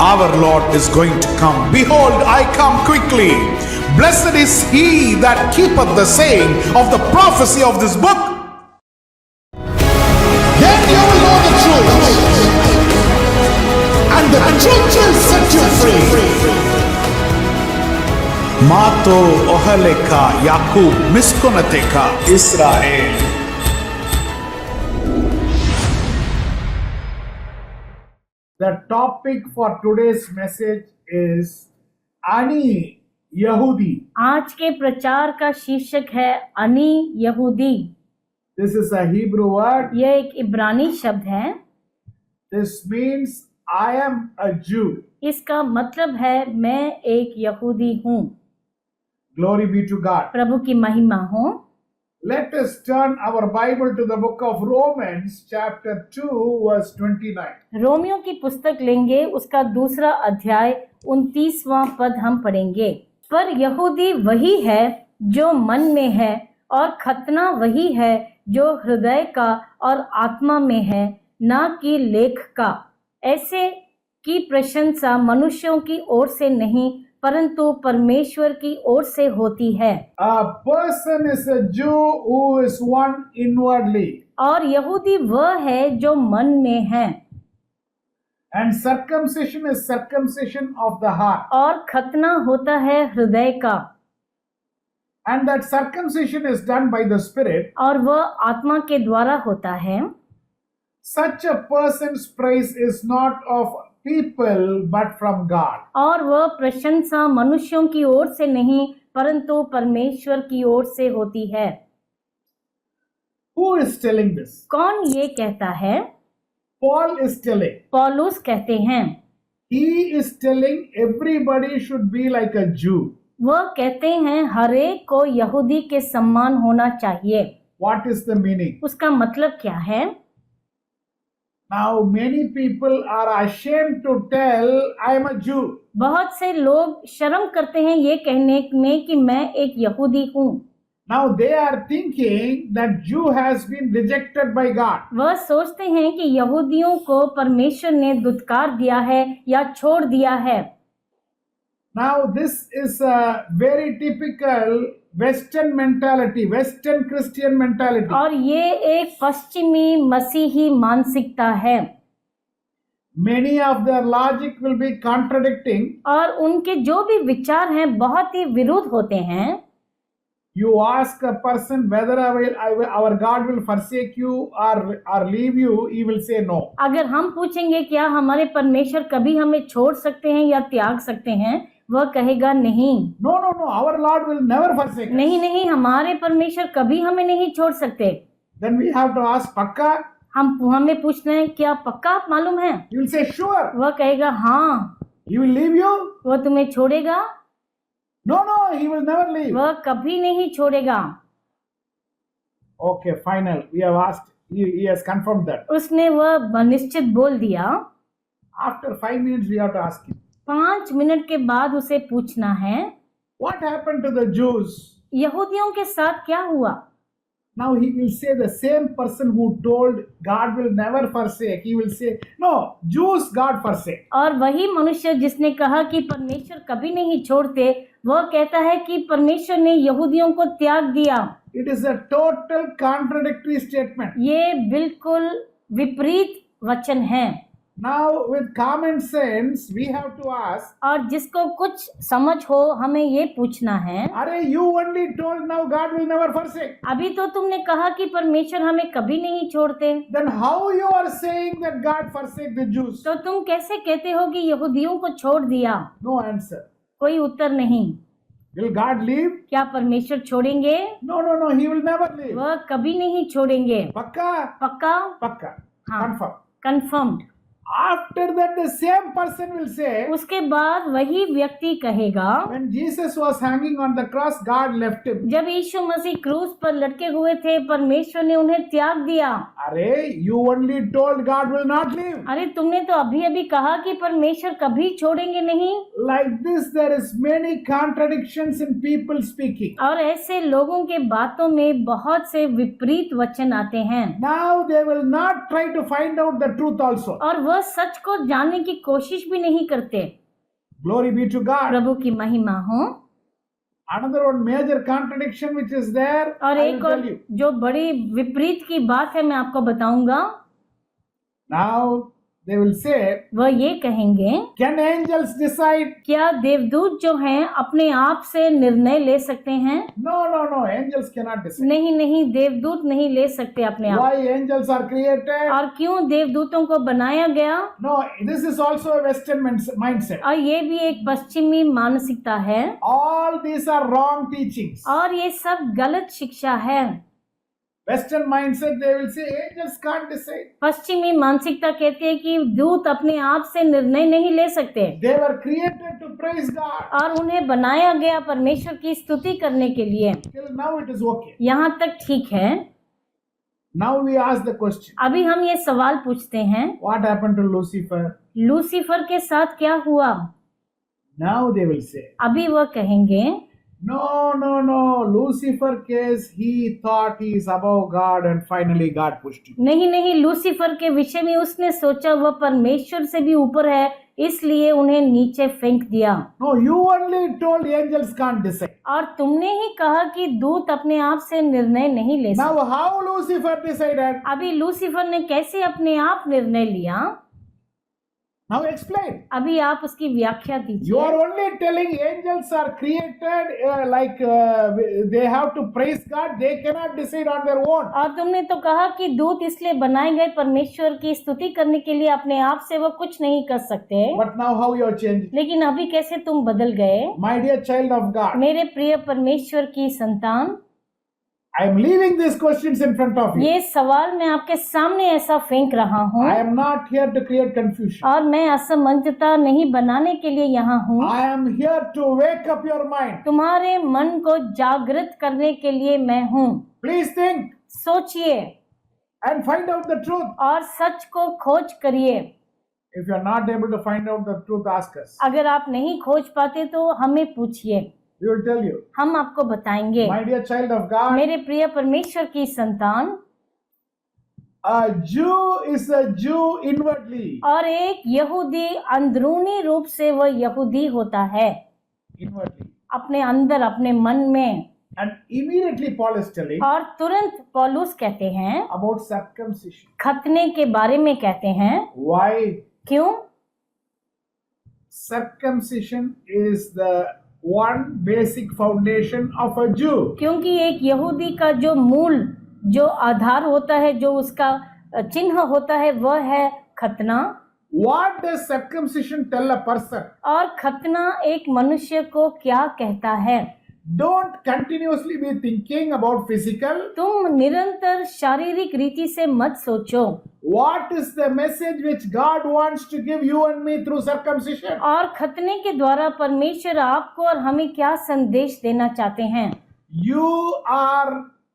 our Lord is going to come. Behold, I come quickly. Blessed is he that keepeth the saying of the prophecy of this book. Then you will know the truth, and the truth will set you free. Mato ohaleka Yakub miskonateka Israel. The topic for today's message is Ani Yahudi. आज के प्रचार का शीर्षक है अनि यहूदी। This is a Hebrew word. यह एक इब्रानी शब्द है। This means I am a Jew. इसका मतलब है मैं एक यहूदी हूँ। Glory be to God. प्रभु की महिमा हो। Let us turn our Bible to the book of Romans chapter 2 verse 29. Romeo की पुस्तक लेंगे, उसका दूसरा अध्याय 29वां पद हम पढ़ेंगे। पर यहूदी वही है जो मन में है, और खतना वही है जो हृदय का और आत्मा में है, ना कि लेख का। ऐसे की प्रशंसा मनुष्यों की ओर से नहीं, परंतु परमेश्वर की ओर से होती है। A person is a Jew who is one inwardly. और यहूदी वह है जो मन में है। And circumcision is circumcision of the heart. और खतना होता है हृदय का। And that circumcision is done by the Spirit. और वह आत्मा के द्वारा होता है। Such a person's praise is not of people but from God. और वह प्रशंसा मनुष्यों की ओर से नहीं, परंतु परमेश्वर की ओर से होती है। Who is telling this? कौन ये कहता है? Paul is telling. पौलुस कहते हैं। He is telling everybody should be like a Jew. वह कहते हैं हर एक को यहूदी के समान होना चाहिए। What is the meaning? उसका मतलब क्या है? Now many people are ashamed to tell I am a Jew. बहुत से लोग शर्म करते हैं ये कहने में कि मैं एक यहूदी हूँ। Now they are thinking that Jew has been rejected by God. वह सोचते हैं कि यहूदियों को परमेश्वर ने दुत्कार दिया है या छोड़ दिया है। Now this is a very typical Western mentality, Western Christian mentality. और ये एक पश्चिमी मसीही मानसिकता है। Many of their logic will be contradicting. और उनके जो भी विचार हैं बहुत ही विरुद्ध होते हैं। You ask a person whether our God will forsake you or leave you, he will say no. अगर हम पूछेंगे क्या हमारे परमेश्वर कभी हमें छोड़ सकते हैं या त्याग सकते हैं, वह कहेगा नहीं। No, our Lord will never forsake us. नहीं, हमारे परमेश्वर कभी हमें नहीं छोड़ सकते। Then we have to ask, पक्का? हमें पूछना है क्या पक्का मालूम है? He will say sure. वह कहेगा हाँ। He will leave you? वह तुम्हें छोड़ेगा? No, he will never leave. वह कभी नहीं छोड़ेगा। Okay, final. We have asked. He has confirmed that. उसने वह निश्चित बोल दिया। After 5 minutes, we have to ask him. 5 minute के बाद उसे पूछना है What happened to the Jews? यहूदियों के साथ क्या हुआ? Now he will say the same person who told God will never forsake. He will say, no, Jews God forsake. और वही मनुष्य जिसने कहा कि परमेश्वर कभी नहीं छोड़ते, वह कहता है कि परमेश्वर ने यहूदियों को त्याग दिया। It is a total contradictory statement. ये बिल्कुल विपरीत वचन है। Now with common sense we have to ask. और जिसको कुछ समझ हो हमें ये पूछना है, अरे you only told now God will never forsake. अभी तो तुमने कहा कि परमेश्वर हमें कभी नहीं छोड़ते। Then how you are saying that God forsake the Jews? तो तुम कैसे कहते हो कि यहूदियों को छोड़ दिया? No answer. कोई उत्तर नहीं। Will God leave? क्या परमेश्वर छोड़ेंगे? No, he will never leave. वह कभी नहीं छोड़ेंगे। पक्का? पक्का? पक्का. हाँ। Confirm. Confirmed. After that the same person will say, उसके बाद वही व्यक्ति कहेगा, when Jesus was hanging on the cross, God left him. जब यीशु मसीह क्रूस पर लटके हुए थे, परमेश्वर ने उन्हें त्याग दिया। अरे you only told God will not leave. अरे तुमने तो अभी कहा कि परमेश्वर कभी छोड़ेंगे नहीं। Like this there is many contradictions in people speaking. और ऐसे लोगों के बातों में बहुत से विपरीत वचन आते हैं। Now they will not try to find out the truth also. और वह वह सच को जानने की कोशिश भी नहीं करते। Glory be to God. प्रभु की महिमा हो। Another one major contradiction which is there, और I will एक tell और you. जो बड़ी विपरीत की बात है मैं आपको बताऊंगा। Now they will say, वह ये कहेंगे, can angels decide? क्या देवदूत जो हैं अपने आप से निर्णय ले सकते हैं? No, no, no. Angels cannot decide. नहीं नहीं, देवदूत नहीं ले सकते अपने आप। Why angels are created? और क्यों देवदूतों को बनाया गया? No, this is also a Western mindset. और ये भी एक पश्चिमी मानसिकता है। All these are wrong teachings. और ये सब गलत शिक्षा है। Western mindset, they will say angels can't decide. पश्चिमी मानसिकता कहती है कि दूत अपने आप से निर्णय नहीं ले सकते They were created to praise God. और उन्हें बनाया गया परमेश्वर की स्तुति करने के लिए। Till now it is okay. यहाँ तक ठीक है। Now we ask the question, अभी हम ये सवाल पूछते हैं, what happened to Lucifer? Lucifer के साथ क्या हुआ? Now they will say, अभी वह कहेंगे, no, no, no. Lucifer case, he thought he is above God and finally God pushed him. नहीं नहीं, लूसीफर के विषय में उसने सोचा वह परमेश्वर से भी ऊपर है, इसलिए उन्हें नीचे फेंक दिया। No, you only told angels can't decide. और तुमने ही कहा कि दूत अपने आप से निर्णय नहीं ले सकते। Now how Lucifer decided? अभी लूसीफर ने कैसे अपने आप निर्णय लिया? Now explain. अभी आप उसकी व्याख्या You दीजिए। are only telling angels are created they have to praise God. They cannot decide on their own. और तुमने तो कहा कि दूत इसलिए बनाए गए परमेश्वर की स्तुति करने के लिए, अपने आप से वो कुछ नहीं कर सकते। But now how you are changing? लेकिन अभी कैसे तुम बदल गए? My dear child of God, मेरे प्रिय परमेश्वर की संतान, I am leaving these questions in front of you. ये सवाल मैं आपके सामने ऐसा फेंक रहा हूँ I am not here to create confusion. और मैं असमंजसता नहीं बनाने के लिए यहाँ हूँ। I am here to wake up your mind. तुम्हारे मन को जागृत करने के लिए मैं हूँ। Please think सोचिए and find out the truth. और सच को खोज करिए। If you are not able to find out the truth, ask us. अगर आप नहीं खोज पाते तो हमें पूछिए, We will tell you. हम आपको बताएंगे। My dear child of God, मेरे प्रिय परमेश्वर की संतान, a Jew is a Jew inwardly. और एक यहूदी अंदरूनी रूप से वह यहूदी होता है, Inwardly. अपने अंदर, अपने मन में। And immediately Paul is telling और तुरंत पौलुस कहते हैं, about circumcision. खतने के बारे में कहते हैं। Why? क्यों? Circumcision is the one basic foundation of a Jew. क्योंकि एक यहूदी का जो मूल, जो आधार होता है, जो उसका चिन्ह होता है, वह है खतना। What does circumcision tell a person? और खतना एक मनुष्य को क्या कहता है? Don't continuously be thinking about physical. तुम निरंतर शारीरिक रीति से मत सोचो। What is the message which God wants to give you and me through circumcision? और खतने के द्वारा परमेश्वर आपको और हमें क्या संदेश देना चाहते हैं?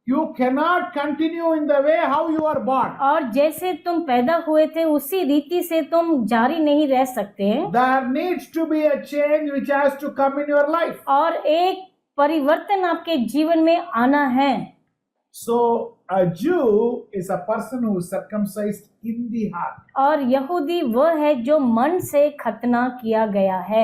You cannot continue in the way how you are born. और जैसे तुम पैदा हुए थे उसी रीति से तुम जारी नहीं रह सकते। There needs to be a change which has to come in your life. और एक परिवर्तन आपके जीवन में आना है। So a Jew is a person who is circumcised in the heart. और यहूदी वह है जो मन से खतना किया गया है।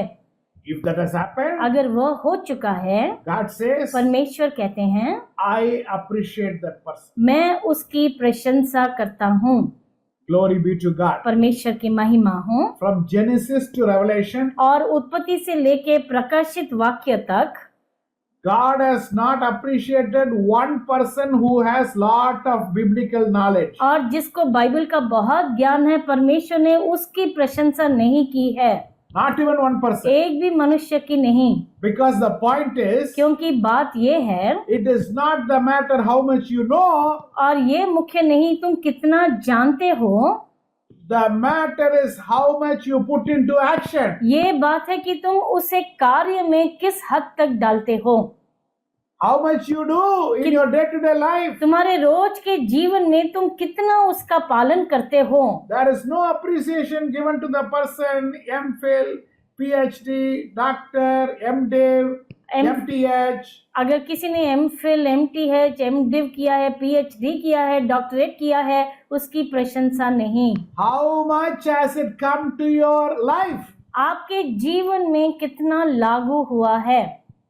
If that has happened, अगर वह हो चुका है, God says, परमेश्वर कहते हैं, I appreciate that person. मैं उसकी प्रशंसा करता हूँ। Glory be to God. परमेश्वर की महिमा हो। From Genesis to Revelation, और उत्पत्ति से लेके प्रकाशित वाक्य तक God has not appreciated one person who has lot of biblical knowledge. और जिसको बाइबल का बहुत ज्ञान है, परमेश्वर ने उसकी प्रशंसा नहीं की है। Not even one person. एक भी मनुष्य की नहीं। Because the point is, क्योंकि बात ये है, it is not the matter how much you know. और ये मुख्य नहीं तुम कितना जानते हो, The matter is how much you put into action. ये बात है कि तुम उसे कार्य में किस हद तक डालते हो। How much you do in your day-to-day life. तुम्हारे रोज के जीवन में तुम कितना उसका पालन करते हो। There is no appreciation given to the person, MPhil, PhD, doctor, MDiv, MTH. अगर किसी ने MPhil, MTH, MDiv किया है, PhD किया है, डॉक्टरेट किया है, उसकी प्रशंसा नहीं। How much has it come to your life? आपके जीवन में कितना लागू हुआ है?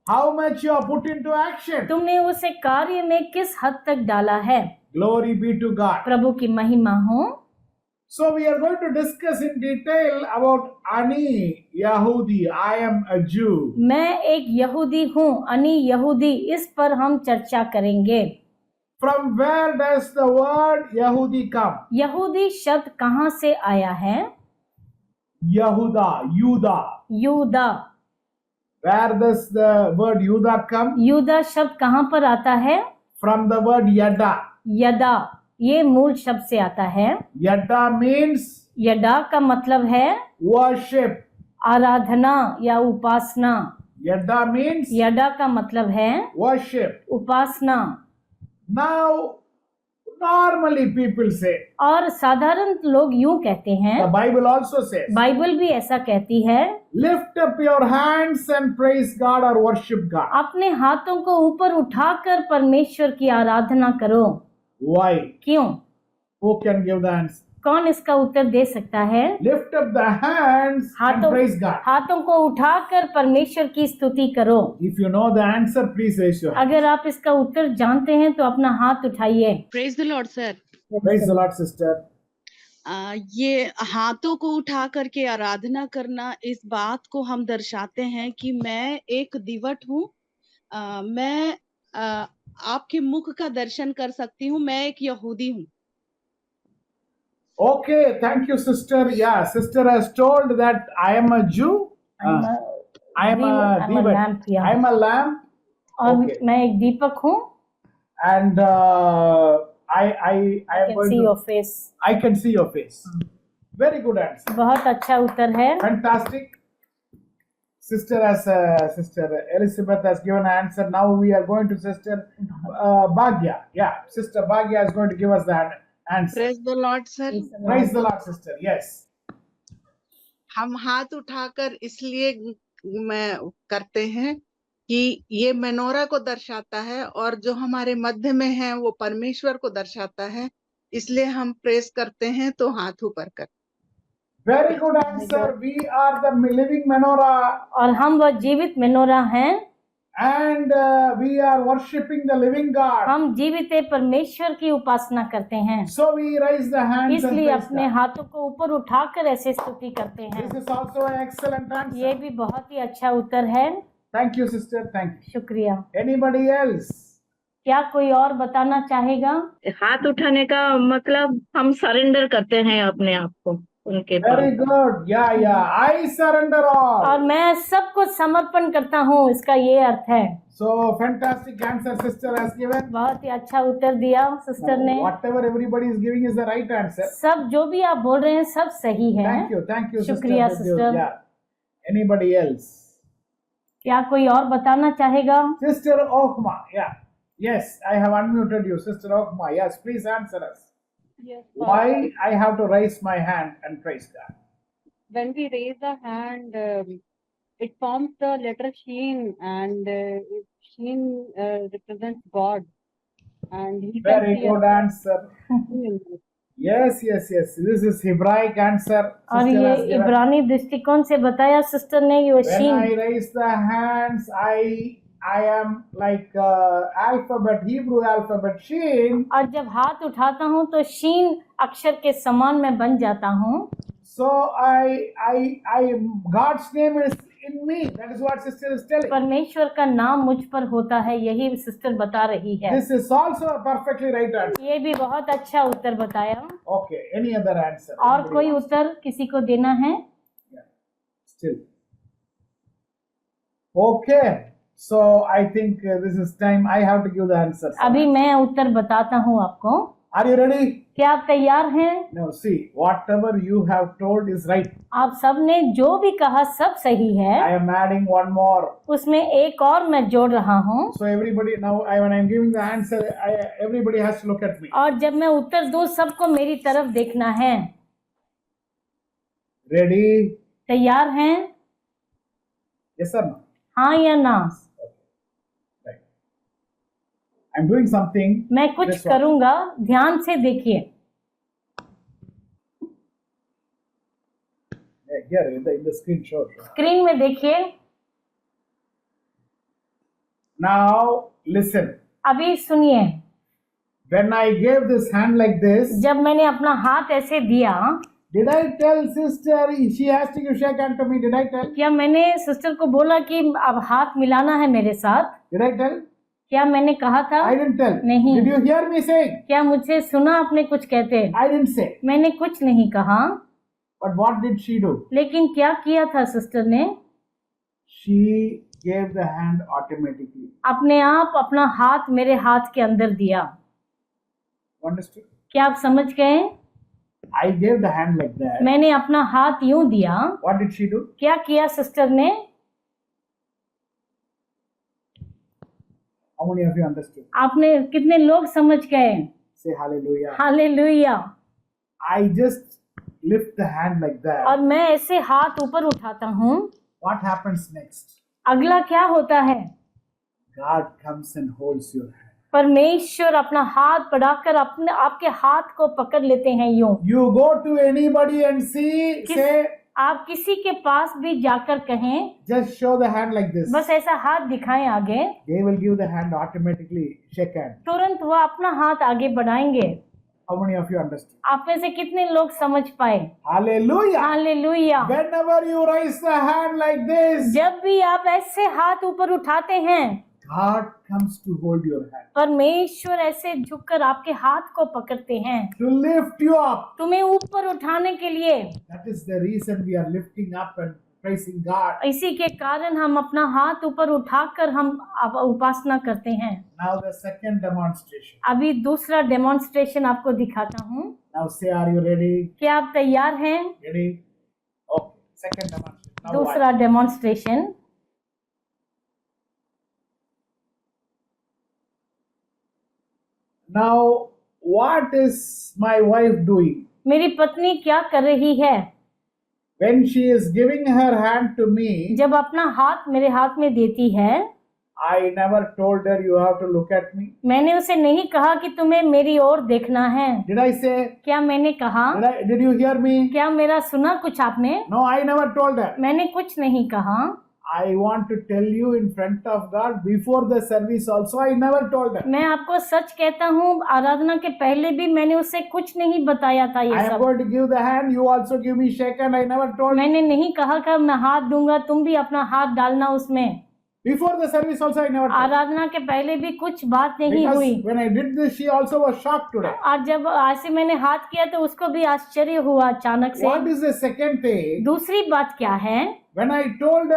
How much you have put into action? तुमने उसे कार्य में किस हद तक डाला है? Glory be to God. प्रभु की महिमा हो। So we are going to discuss in detail about Ani Yahudi. I am a Jew. मैं एक यहूदी हूँ, अनि यहूदी, इस पर हम चर्चा करेंगे। From where does the word Yahudi come? यहूदी शब्द कहाँ से आया है? Yahuda, Yuda. यूदा। Where does the word Yuda come? यूदा शब्द कहाँ पर आता है? From the word Yada. यदा, ये मूल शब्द से आता है। Yada means यदा का मतलब है worship. आराधना या उपासना। Yada means यदा का मतलब है worship. उपासना। Now, normally people say, और साधारण लोग यूं कहते the हैं, Bible also says, बाइबल भी ऐसा कहती है, lift up your hands and praise God or worship God. अपने हाथों को ऊपर उठाकर परमेश्वर की आराधना करो। Why? क्यों? Who can give the answer? कौन इसका उत्तर दे सकता है? Lift up the hands and praise God. हाथों को उठाकर परमेश्वर की स्तुति करो। If you know the answer, please raise your hand. अगर आप इसका उत्तर जानते हैं तो अपना हाथ उठाइए। Praise the Lord sir. Praise the Lord, sister. ये हाथों को उठा करके आराधना करना, इस बात को हम दर्शाते हैं कि मैं एक दिवट हूँ। मैं आपके मुख का दर्शन कर सकती हूँ। मैं एक यहूदी हूँ। Okay, thank you, sister. Yeah, sister has told that I am a Jew. I am a Devat. lamp, yeah. I am a lamb. और Okay. मैं एक दीपक हूँ। And I am can going see to, your face. I can see your face. Very good answer. बहुत अच्छा उत्तर है। Fantastic. Sister Elizabeth has given an answer. Now we are going to Sister Bhagya. Yeah, Sister Bhagya is going to give us the answer. Praise the Lord sir. Praise the Lord, sister. Yes. हम हाथ उठाकर इसलिए मैं करते हैं कि ये minora को दर्शाता है, और जो हमारे मध्य में है वो परमेश्वर को दर्शाता है। इसलिए हम प्रेज करते हैं तो हाथ ऊपर कर। Very good answer. We are the living menorah, और हम वह जीवित मेनोरा हैं। and we are worshipping the living God. हम जीवित परमेश्वर की उपासना करते हैं। So we raise the hands and इसलिए praise अपने God. हाथों को ऊपर उठाकर ऐसे स्तुति करते हैं। This is also an excellent ये answer. भी बहुत ही अच्छा उत्तर है। Thank you, sister. Thank you. शुक्रिया। Anybody else? क्या कोई और बताना चाहेगा? हाथ उठाने का मतलब हम सरेंडर करते हैं अपने आप को उनके Very pass. good. Yeah. I surrender और all. मैं सबको समर्पण करता हूँ, इसका ये अर्थ है। So fantastic answer, sister has given. बहुत ही अच्छा उत्तर दिया सिस्टर ने। Whatever everybody is giving is the right answer. सब जो भी आप बोल रहे हैं सब सही है। Thank you, sister. शुक्रिया, With you. sister. Yeah. Anybody else? क्या कोई और बताना चाहेगा? Sister Okma, yeah. Yes, I have unmuted you, Sister Okma. Yes, please answer us. Yes. Why I have to raise my hand and praise God? When we raise the hand, it forms the letter Sheen, and Sheen represents God, and He can Very see good us. answer. Yes. This is Hebraic answer. और Sister ये has given. इब्रानी दृष्टिकोण से बताया sister ने ये When Wasim. I raise the hands, I am like alphabet, Hebrew alphabet Sheen. और जब हाथ उठाता हूँ तो शीन अक्षर के समान मैं बन जाता हूँ। So God's name is in me. That is what sister is telling. परमेश्वर का नाम मुझ पर होता है, यही सिस्टर बता रही है। This is also a perfectly right answer. ये भी बहुत अच्छा उत्तर बताया। Okay, any other answer? और Anybody कोई wants? उत्तर किसी को देना है? Yeah. Still. Okay. So I think this is time. I have to give the answer. अभी मैं उत्तर बताता हूँ आपको। Are you ready? क्या आप तैयार हैं? No. See, whatever you have told is right. आप सब ने जो भी कहा सब सही I है। am adding one more. उसमें एक और मैं जोड़ रहा हूँ। So everybody now, when I am giving the answer, everybody has to look at me. और जब मैं उत्तर दूँ सबको मेरी तरफ देखना है। Ready? तैयार हैं? Yes or no? हाँ या ना? Okay. I'm doing something. मैं कुछ Just watch. करूंगा, ध्यान से देखिए। Here in the screen show. Screen में देखिए। Now listen. अभी सुनिए। When I gave this hand like this, जब मैंने अपना हाथ ऐसे दिया, did I tell sister she has to give shake hand to me? Did I tell? क्या मैंने सिस्टर को बोला कि अब हाथ मिलाना है मेरे साथ? Did I tell? क्या मैंने कहा था? I didn't tell. नहीं। Did you hear me saying? क्या मुझे सुना आपने कुछ कहते? I didn't say. मैंने कुछ नहीं कहा। But what did she do? लेकिन क्या किया था सिस्टर ने? She gave the hand automatically. अपने आप अपना हाथ मेरे हाथ के अंदर दिया। Understood? क्या आप समझ गए? I gave the hand like that. मैंने अपना हाथ यूं दिया। What did she do? क्या किया सिस्टर ने? How many of you understood? आपने कितने लोग समझ गए? Say hallelujah. Hallelujah. I just lift the hand like that. और मैं ऐसे हाथ ऊपर उठाता हूँ। What happens next? अगला क्या होता है? God comes and holds your hand. परमेश्वर अपना हाथ बढ़ाकर अपने आपके हाथ को पकड़ लेते हैं यूं। You go to anybody and see, say, आप किसी के पास भी जाकर कहें, just show the hand like this. बस ऐसा हाथ दिखाएं आगे, They will give the hand automatically, shake hand. तुरंत वो अपना हाथ आगे बढ़ाएंगे। How many of you understood? आप में से कितने लोग समझ पाए? Hallelujah. Hallelujah. Whenever you raise the hand like this, जब भी आप ऐसे हाथ ऊपर उठाते हैं, God comes to hold your hand, परमेश्वर ऐसे झुककर आपके हाथ को पकड़ते हैं, to lift you up. तुम्हें ऊपर उठाने के लिए। That is the reason we are lifting up and praising God. इसी के कारण हम अपना हाथ ऊपर उठाकर हम उपासना करते हैं। Now the second demonstration. अभी दूसरा डेमोन्स्ट्रेशन आपको दिखाता हूँ। Now say, are you ready? क्या आप तैयार हैं? Ready? Okay. Second demonstration. Now दूसरा watch. Demonstration. Now, what is my wife doing? मेरी पत्नी क्या कर रही है? When she is giving her hand to me, जब अपना हाथ मेरे हाथ में देती है, I never told her you have to look at me. मैंने उसे नहीं कहा कि तुम्हें मेरी ओर देखना है। Did I say? क्या मैंने कहा? Did you hear me? क्या मेरा सुना कुछ आपने? No, I never told her. मैंने कुछ नहीं कहा। I want to tell you in front of God before the service also, I never told her. मैं आपको सच कहता हूँ, आराधना के पहले भी मैंने उसे कुछ नहीं बताया था ये I am सब। going to give the hand, you also give me shake hand, I never told her. मैंने नहीं कहा कि मैं हाथ दूंगा, तुम भी अपना हाथ डालना उसमें। Before the service also, I never told her. आराधना के पहले भी कुछ बात नहीं Because हुई। when I did this, she also was shocked today. और जब ऐसे मैंने हाथ किया तो उसको भी आश्चर्य हुआ अचानक से। What is the second thing? दूसरी बात क्या है? When I gave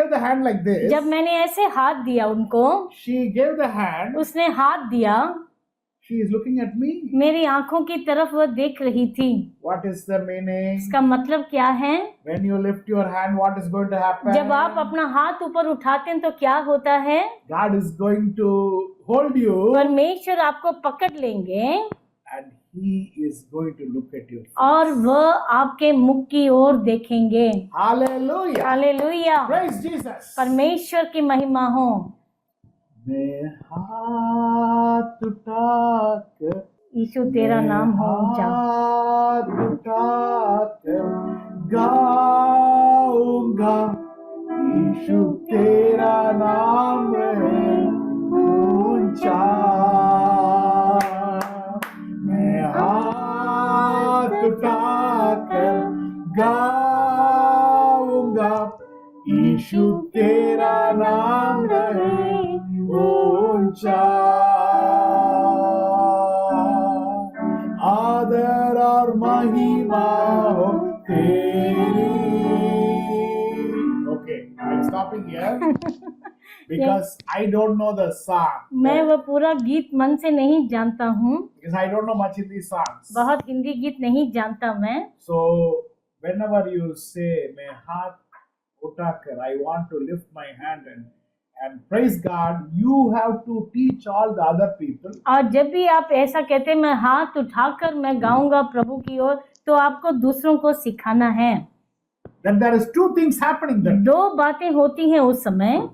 the hand like this, जब मैंने ऐसे हाथ दिया उनको, she gave the hand, उसने हाथ दिया, she is looking at me. मेरी आंखों की तरफ वह देख रही थी। What is the meaning? इसका मतलब क्या है? When you lift your hand, what is going to happen? जब आप अपना हाथ ऊपर उठाते हैं तो क्या होता है? God is going to hold you परमेश्वर आपको पकड़ लेंगे and He is going to look at you. और वह आपके मुख की ओर देखेंगे। Hallelujah. हालेलुया। Praise Jesus. परमेश्वर की महिमा हो। मैं हाथ उठाकर, यीशु तेरा नाम हो ऊंचा। हाथ उठाकर गाऊंगा, यीशु तेरा नाम है ऊंचा। मैं हाथ उठाकर गाऊंगा, यीशु तेरा नाम है ऊंचा। आदर और महिमा हो तेरी। Okay, I'm stopping here because I don't know the song. मैं वह पूरा गीत मन से नहीं जानता हूँ, Because I don't know much Hindi songs. बहुत हिंदी गीत नहीं जानता मैं। So whenever you say मैं हाथ उठाकर, I want to lift my hand and praise God, you have to teach all the other people. और जब भी आप ऐसा कहते हैं मैं हाथ उठाकर मैं गाऊंगा प्रभु की ओर, तो आपको दूसरों को सिखाना है। Then there is two things happening then. दो बातें होती हैं उस समय।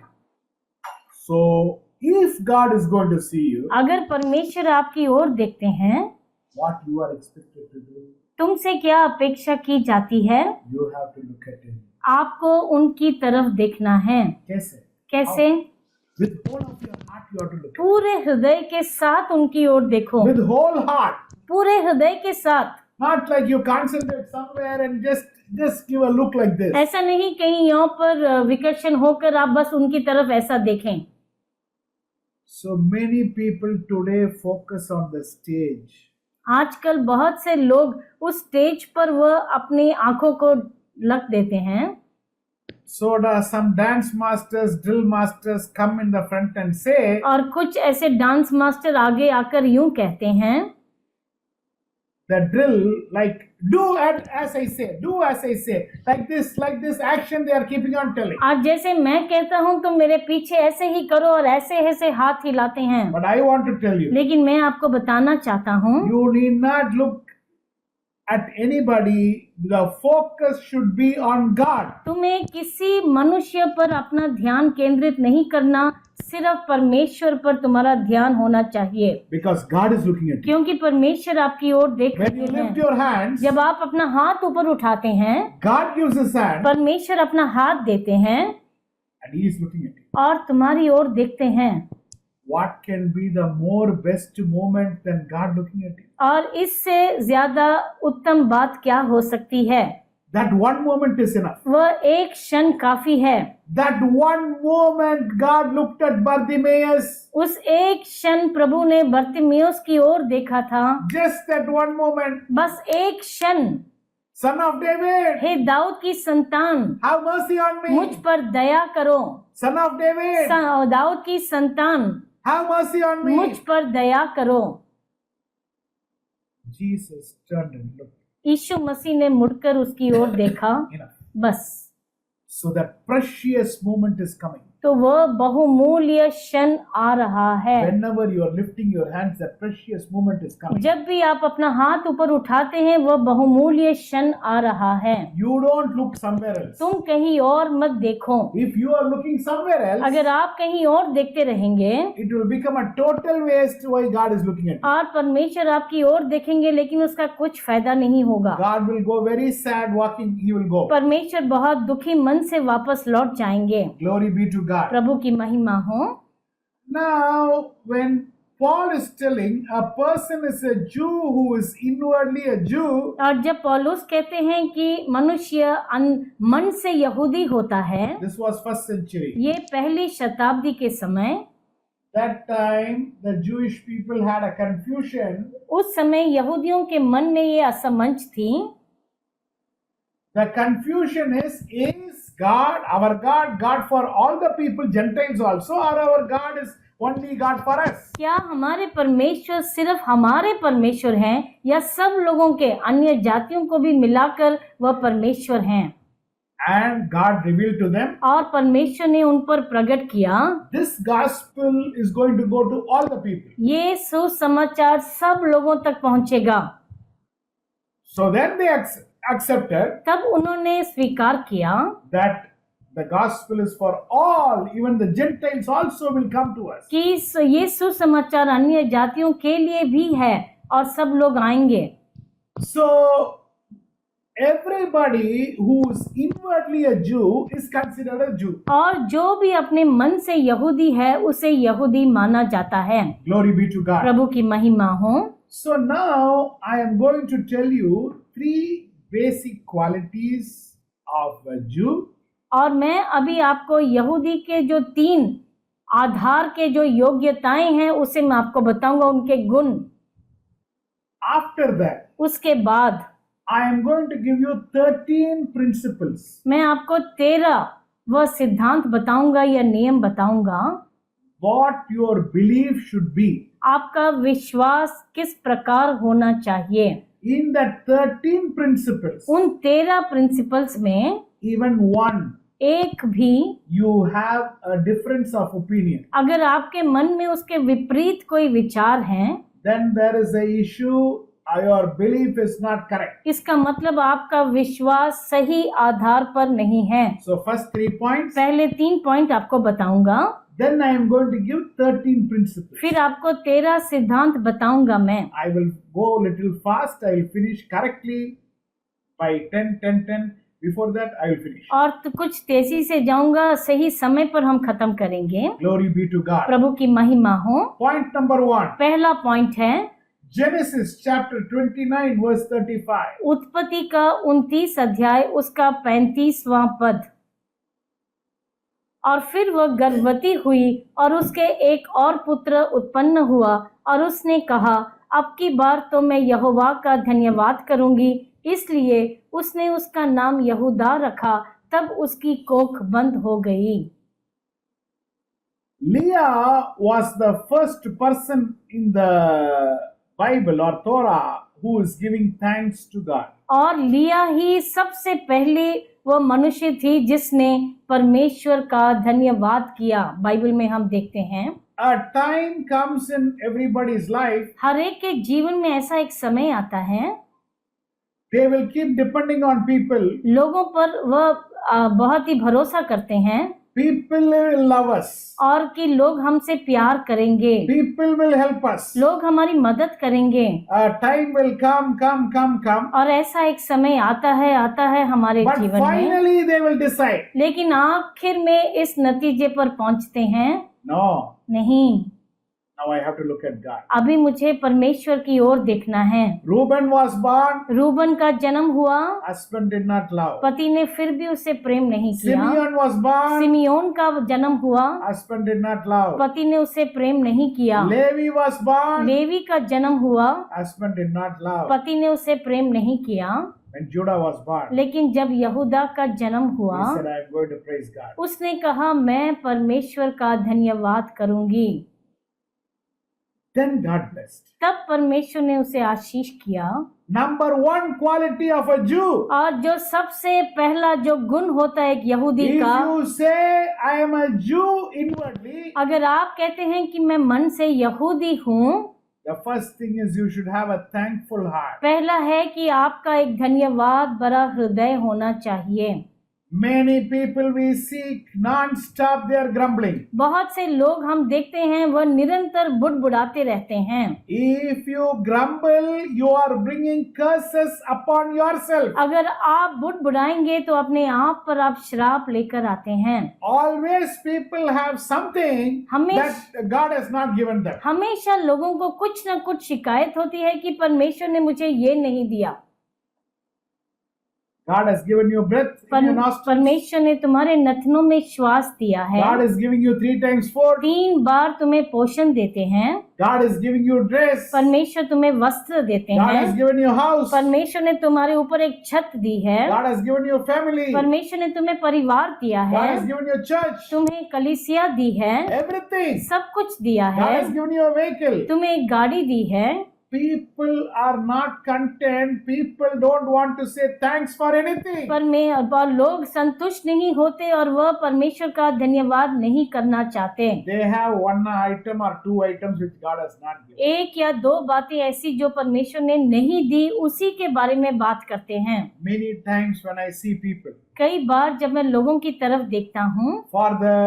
So if God is going to see you, अगर परमेश्वर आपकी ओर देखते हैं, what you are expected to do, तुमसे क्या अपेक्षा की जाती है? you have to look at Him. आपको उनकी तरफ देखना है। कैसे? कैसे? With whole of your heart you have to look at Him. पूरे हृदय के साथ उनकी ओर देखो। With whole heart. पूरे हृदय के साथ। Not like you concentrate somewhere and just give a look like this. ऐसा नहीं कहीं यहाँ पर विकर्षण होकर आप बस उनकी तरफ ऐसा देखें। So many people today focus on the stage. आजकल बहुत से लोग उस स्टेज पर वह अपनी आंखों को लग देते हैं। So some dance masters, drill masters come in the front and say, और कुछ ऐसे डांस मास्टर आगे आकर यूं कहते हैं, the drill, like, do as I say, do as I say, like this action they are keeping on telling. आज जैसे मैं कहता हूं तुम मेरे पीछे ऐसे ही करो और ऐसे ऐसे हाथ हिलाते हैं। But I want to tell you, लेकिन मैं आपको बताना चाहता हूं, you need not look at anybody. The focus should be on God. तुम्हें किसी मनुष्य पर अपना ध्यान केंद्रित नहीं करना, सिर्फ परमेश्वर पर तुम्हारा ध्यान होना चाहिए। Because God is looking at you. क्योंकि परमेश्वर आपकी ओर देख When you रहे lift हैं। your hands, जब आप अपना हाथ ऊपर उठाते हैं, God gives His hand परमेश्वर अपना हाथ देते हैं and He is looking at you. और तुम्हारी ओर देखते हैं। What can be the more best moment than God looking at you? और इससे ज्यादा उत्तम बात क्या हो सकती है? That one moment is enough. वह एक क्षण काफी है। That one moment God looked at Bartimaeus. उस एक क्षण प्रभु ने बर्तिमेउस की ओर देखा था। Just that one moment. बस एक क्षण। Son of David, हे दाऊद की संतान, have mercy on मुझ me. पर दया करो। Son of David, दाऊद की संतान, have mercy on मुझ me. पर दया करो। Jesus turned and looked. यीशु मसीह ने मुड़कर उसकी ओर देखा। Enough. बस। So that precious moment is coming. तो वह बहुमूल्य क्षण आ रहा है। Whenever you are lifting your hands, that precious moment is coming. जब भी आप अपना हाथ ऊपर उठाते हैं, वह बहुमूल्य क्षण आ रहा है। You don't look somewhere else. तुम कहीं और मत देखो। If you are looking somewhere else, अगर आप कहीं और देखते रहेंगे, it will become a total waste why God is looking at you. और परमेश्वर आपकी ओर देखेंगे, लेकिन उसका कुछ फायदा नहीं होगा। God will go very sad walking, He will go. परमेश्वर बहुत दुखी मन से वापस लौट जाएंगे। Glory be to God. प्रभु की महिमा हो। Now, when Paul is telling a person is a Jew who is inwardly a Jew, और जब पौलुस कहते हैं कि मनुष्य मन से यहूदी होता है, this was first century. ये पहली शताब्दी के समय, That time the Jewish people had a confusion. उस समय यहूदियों के मन में ये असमंज थी। The confusion is God, our God, God for all the people, Gentiles also, or our God is only God for us? क्या हमारे परमेश्वर सिर्फ हमारे परमेश्वर हैं या सब लोगों के, अन्य जातियों को भी मिलाकर वह परमेश्वर हैं? And God revealed to them, और परमेश्वर ने उन पर प्रकट किया, this gospel is going to go to all the people. ये सुसमाचार सब लोगों तक पहुंचेगा। So then they accepted तब उन्होंने स्वीकार किया that the gospel is for all, even the Gentiles also will come to us. कि ये सुसमाचार अन्य जातियों के लिए भी है और सब लोग आएंगे। So everybody who is inwardly a Jew is considered a Jew. और जो भी अपने मन से यहूदी है, उसे यहूदी माना जाता है। Glory be to God. प्रभु की महिमा हो। So now I am going to tell you 3 basic qualities of a Jew. और मैं अभी आपको यहूदी के जो 3 आधार के जो योग्यताएं हैं, उसे मैं आपको बताऊंगा, उनके गुण। After that, उसके बाद I am going to give you 13 principles. मैं आपको 13 वह सिद्धांत बताऊंगा या नियम बताऊंगा। What your belief should be. आपका विश्वास किस प्रकार होना चाहिए। In that 13 principles, उन 13 प्रिंसिपल्स में even one, एक भी you have a difference of opinion, अगर आपके मन में उसके विपरीत कोई विचार हैं, then there is a issue, your belief is not correct. इसका मतलब आपका विश्वास सही आधार पर नहीं है। So first 3 points. पहले 3 पॉइंट आपको बताऊंगा। then I am going to give 13 principles. फिर आपको 13 सिद्धांत बताऊंगा मैं। I will go a little fast. I will finish correctly by 10. Before that, I will finish. और तो कुछ तेजी से जाऊंगा, सही समय पर हम खत्म करेंगे। Glory be to God. प्रभु की महिमा हो। Point number 1. पहला पॉइंट है Genesis chapter 29 verse 35. उत्पत्ति का 29 अध्याय उसका 35वां पद। और फिर वह गर्भवती हुई और उसके एक और पुत्र उत्पन्न हुआ और उसने कहा, अब की बार तो मैं यहोवा का धन्यवाद करूंगी। इसलिए उसने उसका नाम यहूदा रखा। तब उसकी कोख बंद हो गई। Leah was the first person in the Bible or Torah who is giving thanks to God. और लिया ही सबसे पहले वह मनुष्य थी जिसने परमेश्वर का धन्यवाद किया। बाइबल में हम देखते हैं A time comes in everybody's life, हर एक के जीवन में ऐसा एक समय आता है, they will keep depending on people. लोगों पर वह बहुत ही भरोसा करते हैं People will love us. और कि लोग हमसे प्यार करेंगे, People will help us. लोग हमारी मदद करेंगे। A time will come. और ऐसा एक समय आता है हमारे But जीवन में, finally they will decide. लेकिन आखिर में इस नतीजे पर पहुंचते हैं, No. नहीं, Now I have to look at God. अभी मुझे परमेश्वर की ओर देखना है। Reuben was born. रूबन का जन्म हुआ, Husband did not love. पति ने फिर भी उसे प्रेम नहीं किया। Simeon was born. सिमियोन का जन्म हुआ, Husband did not love. पति ने उसे प्रेम नहीं किया। Levi was born. लेवी का जन्म हुआ, Husband did not love. पति ने उसे प्रेम नहीं किया। When Judah was born, लेकिन जब यहूदा का जन्म he हुआ, said, I am going to praise God. उसने कहा मैं परमेश्वर का धन्यवाद करूंगी। Then God blessed. तब परमेश्वर ने उसे आशीष किया। Number 1 quality of a Jew. और जो सबसे पहला जो गुण होता है एक यहूदी If का, you say, I am a Jew inwardly, अगर आप कहते हैं कि मैं मन से यहूदी हूँ, the first thing is you should have a thankful heart. पहला है कि आपका एक धन्यवाद भरा हृदय होना चाहिए। Many people we see non-stop they are grumbling. बहुत से लोग हम देखते हैं वह निरंतर बुड़बुड़ाते रहते हैं। If you grumble, you are bringing curses upon yourself. अगर आप बुड़बुड़ाएंगे तो अपने आप पर आप श्राप लेकर आते हैं। Always people have something that God has not given them. हमेशा लोगों को कुछ न कुछ शिकायत होती है कि परमेश्वर ने मुझे ये नहीं दिया। God has given you breath in your nostrils. परमेश्वर ने तुम्हारे नथनों में श्वास दिया है। God is giving you 3 times 4. 3 बार तुम्हें पोषण देते हैं। God is giving you dress. परमेश्वर तुम्हें वस्त्र देते God has हैं। given you house. परमेश्वर ने तुम्हारे ऊपर एक छत दी है। God has given you family. परमेश्वर ने तुम्हें परिवार दिया God है। has given you church. तुम्हें कलीसिया दी है। Everything. सब कुछ दिया God है। has given you a vehicle. तुम्हें एक गाड़ी दी है। People are not content. People don't want to say thanks for anything. पर लोग संतुष्ट नहीं होते और वह परमेश्वर का धन्यवाद नहीं करना चाहते। They have 1 item or 2 items which God has not given. एक या 2 बातें ऐसी जो परमेश्वर ने नहीं दी, उसी के बारे में बात करते हैं। Many times when I see people, कई बार जब मैं लोगों की तरफ देखता हूँ, for the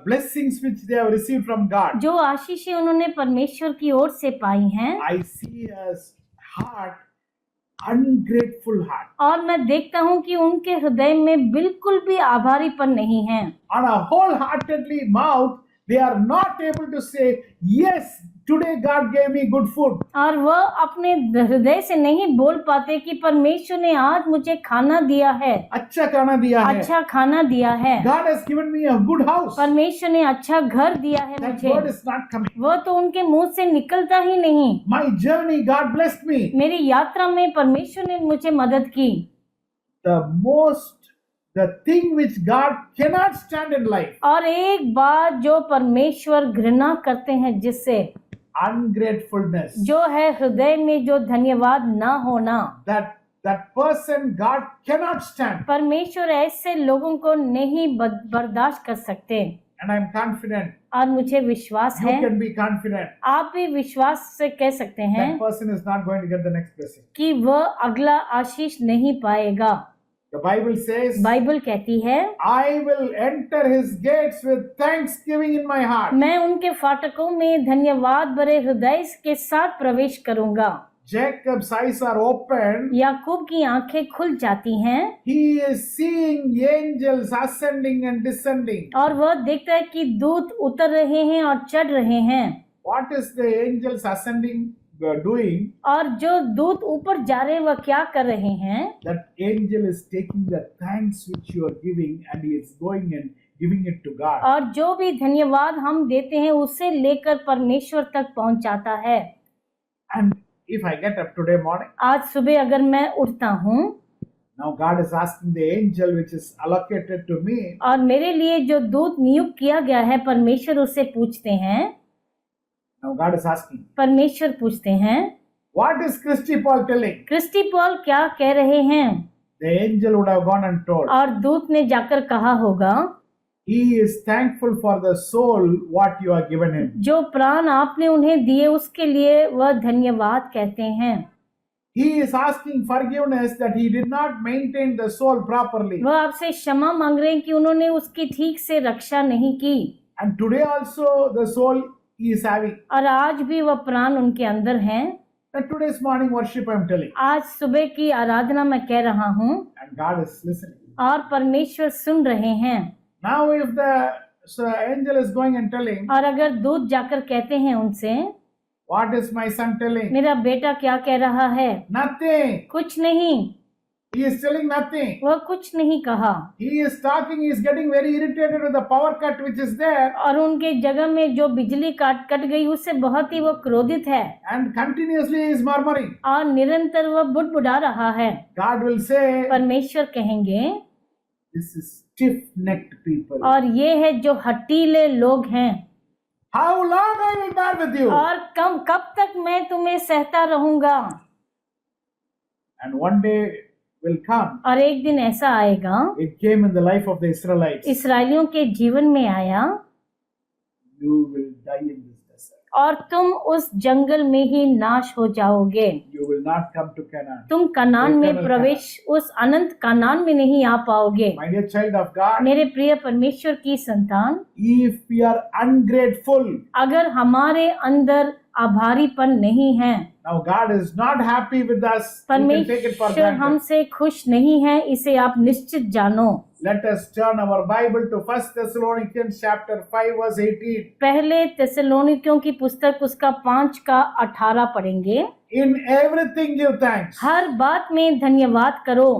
blessings which they have received from God, जो आशीषें उन्होंने परमेश्वर की ओर से पाई हैं, I see a heart, ungrateful heart. और मैं देखता हूँ कि उनके हृदय में बिल्कुल भी आभारीपन नहीं है। On a wholeheartedly mouth, they are not able to say, yes, today God gave me good food. और वह अपने हृदय से नहीं बोल पाते कि परमेश्वर ने आज मुझे खाना दिया है, अच्छा खाना दिया है. अच्छा खाना दिया है, God has given me a good house. परमेश्वर ने अच्छा घर दिया है That मुझे। word is not coming. वह तो उनके मुंह से निकलता ही नहीं। My journey, God blessed me. मेरी यात्रा में परमेश्वर ने मुझे मदद की। The thing which God cannot stand in life, और एक बात जो परमेश्वर घृणा करते हैं, जिससे ungratefulness. जो है हृदय में जो धन्यवाद ना होना, That person God cannot stand. परमेश्वर ऐसे लोगों को नहीं बर्दाश्त कर सकते। And I am confident. और मुझे विश्वास You है, can be confident. आप भी विश्वास से कह सकते हैं That person is not going to get the next blessing. कि वह अगला आशीष नहीं पाएगा। The Bible says, बाइबल कहती है, I will enter his gates with thanksgiving in my heart. मैं उनके फाटकों में धन्यवाद भरे हृदय के साथ प्रवेश करूंगा। Jacob's eyes are open. याकूब की आंखें खुल जाती हैं He is seeing angels ascending and descending. और वह देखता है कि दूत उतर रहे हैं और चढ़ रहे हैं। What is the angels ascending doing? और जो दूत ऊपर जा रहे हैं वह क्या कर रहे हैं? That angel is taking the thanks which you are giving and he is going and giving it to God. और जो भी धन्यवाद हम देते हैं उसे लेकर परमेश्वर तक पहुंचाता है। And if I get up today morning, आज सुबह अगर मैं उठता हूँ now God is asking the angel which is allocated to me, और मेरे लिए जो दूत नियुक्त किया गया है, परमेश्वर उससे पूछते हैं, now God is asking, परमेश्वर पूछते हैं, what is Christy Paul telling? Christy Paul क्या कह रहे हैं? The angel would have gone and told, और दूत ने जाकर कहा होगा, he is thankful for the soul what you are given him. जो प्राण आपने उन्हें दिए उसके लिए वह धन्यवाद कहते हैं। He is asking forgiveness that he did not maintain the soul properly. वह आपसे क्षमा मांग रहे हैं कि उन्होंने उसकी ठीक से रक्षा नहीं की। And today also the soul he is having. और आज भी वह प्राण उनके अंदर हैं। That today's morning worship I am telling. आज सुबह की आराधना मैं कह रहा हूँ And God is listening. और परमेश्वर सुन रहे हैं। Now if the angel is going and telling, और अगर दूत जाकर कहते हैं उनसे, what is my son telling? मेरा बेटा क्या कह रहा है? Nothing. कुछ नहीं। He is telling nothing. वह कुछ नहीं कहा। He is talking, he is getting very irritated with the power cut which is there और उनके जगह में जो बिजली कट गई उससे बहुत ही वो क्रोधित है and continuously he is murmuring. और निरंतर वह बुड़बुड़ा रहा है। God will say, परमेश्वर कहेंगे, this is stiff-necked people. और ये है जो हटीले लोग हैं। How long I will bear with you? और कब तक मैं तुम्हें सहता रहूंगा? And one day will come. और एक दिन ऐसा आएगा, It came in the life of the Israelites. इसराइलियों के जीवन में आया, You will die in this desert. और तुम उस जंगल में ही नाश हो जाओगे। You will not come to Canaan. तुम कनान में Eternal प्रवेश, उस अनंत कनान में नहीं आ पाओगे। My dear child of God, मेरे प्रिय परमेश्वर की संतान, if we are ungrateful, अगर हमारे अंदर आभारीपन नहीं है, now God is not happy with us. You can take it for परमेश्वर granted. हमसे खुश नहीं है, इसे आप निश्चित जानो। Let us turn our Bible to 1 Thessalonians chapter 5 verse 18. पहले तेसलोनिकियों की पुस्तक उसका 5 का 18 पढ़ेंगे। In everything give thanks. हर बात में धन्यवाद करो।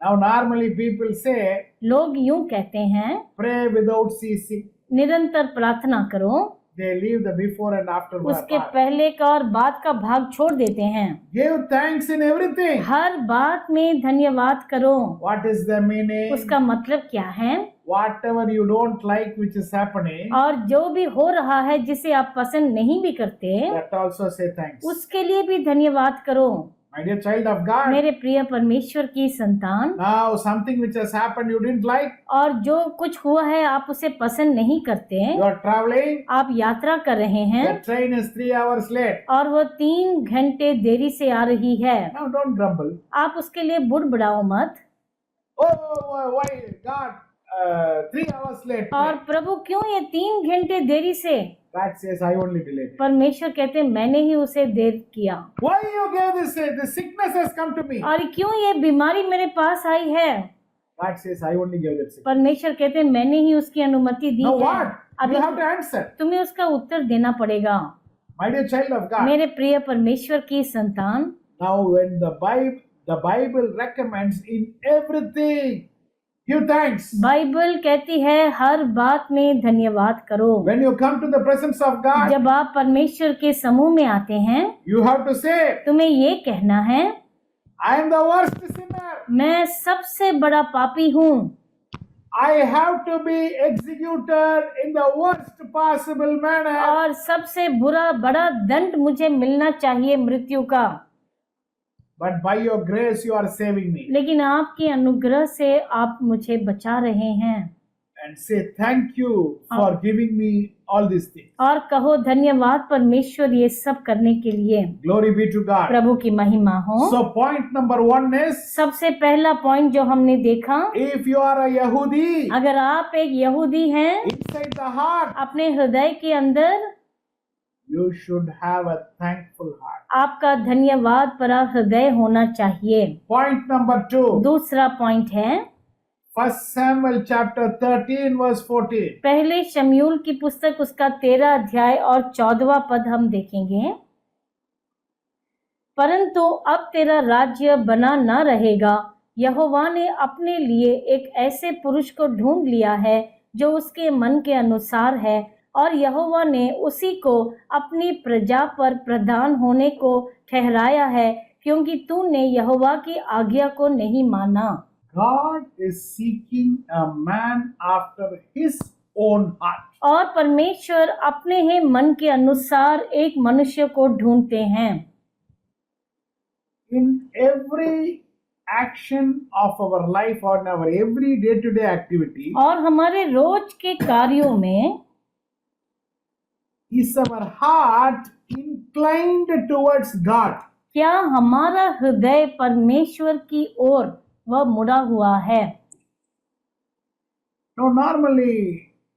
Now normally people say, लोग यूं कहते हैं, pray without ceasing. निरंतर प्रार्थना करो। They leave the before and after उसके part. पहले का और बाद का भाग छोड़ देते हैं। Give thanks in everything. हर बात में धन्यवाद करो। What is the meaning? उसका मतलब क्या है? Whatever you don't like which is happening, और जो भी हो रहा है जिसे आप पसंद नहीं भी करते, that also say thanks. उसके लिए भी धन्यवाद करो। My dear child of God, मेरे प्रिय परमेश्वर की संतान, now something which has happened you didn't like, और जो कुछ हुआ है आप उसे पसंद नहीं करते, you are traveling, आप यात्रा कर रहे हैं the train is 3 hours late. और वो 3 घंटे देरी से आ रही है, Now don't grumble. आप उसके लिए बुड़बुड़ाओ मत। Oh, why God, 3 hours late. और प्रभु क्यों ये 3 घंटे देरी से? God says, I only delayed. परमेश्वर कहते हैं मैंने ही उसे देर किया। Why you gave this? The sickness has come to me. और क्यों ये बीमारी मेरे पास आई है? God says, I only gave that sickness. परमेश्वर कहते हैं मैंने ही उसकी अनुमति दी Now है। what? अब You have to answer. तुम्हें उसका उत्तर देना पड़ेगा। My dear child of God. मेरे प्रिय परमेश्वर की संतान, Now when the Bible recommends in everything, give thanks. Bible कहती है हर बात में धन्यवाद करो। When you come to the presence of God, जब आप परमेश्वर के समूह में आते हैं, you have to say, तुम्हें ये कहना है, I am the worst sinner. मैं सबसे बड़ा पापी हूँ। I have to be executed in the worst possible manner. और सबसे बुरा बड़ा दंड मुझे मिलना चाहिए मृत्यु का। But by your grace, you are saving me. लेकिन आपके अनुग्रह से आप मुझे बचा रहे हैं। And say thank you for giving me all these things. और कहो धन्यवाद परमेश्वर ये सब करने के लिए। Glory be to God. प्रभु की महिमा हो। So point number 1 is, सबसे पहला पॉइंट जो हमने देखा, if you are a Yahudi, अगर आप एक यहूदी हैं, inside the heart, अपने हृदय के अंदर you should have a thankful heart. आपका धन्यवाद भरा हृदय होना चाहिए। Point number 2, दूसरा पॉइंट है 1 Samuel chapter 13 verse 14. पहले शमूएल की पुस्तक उसका 13 अध्याय और 14वां पद हम देखेंगे। परंतु अब तेरा राज्य बना न रहेगा, यहोवा ने अपने लिए एक ऐसे पुरुष को ढूंढ लिया है जो उसके मन के अनुसार है, और यहोवा ने उसी को अपनी प्रजा पर प्रधान होने को ठहराया है, क्योंकि तूने यहोवा की आज्ञा को नहीं माना। God is seeking a man after his own heart. और परमेश्वर अपने ही मन के अनुसार एक मनुष्य को ढूंढते हैं। In every action of our life or in our every day-to-day activity, और हमारे रोज के कार्यों में is our heart inclined towards God? क्या हमारा हृदय परमेश्वर की ओर वह मुड़ा हुआ है? Now, normally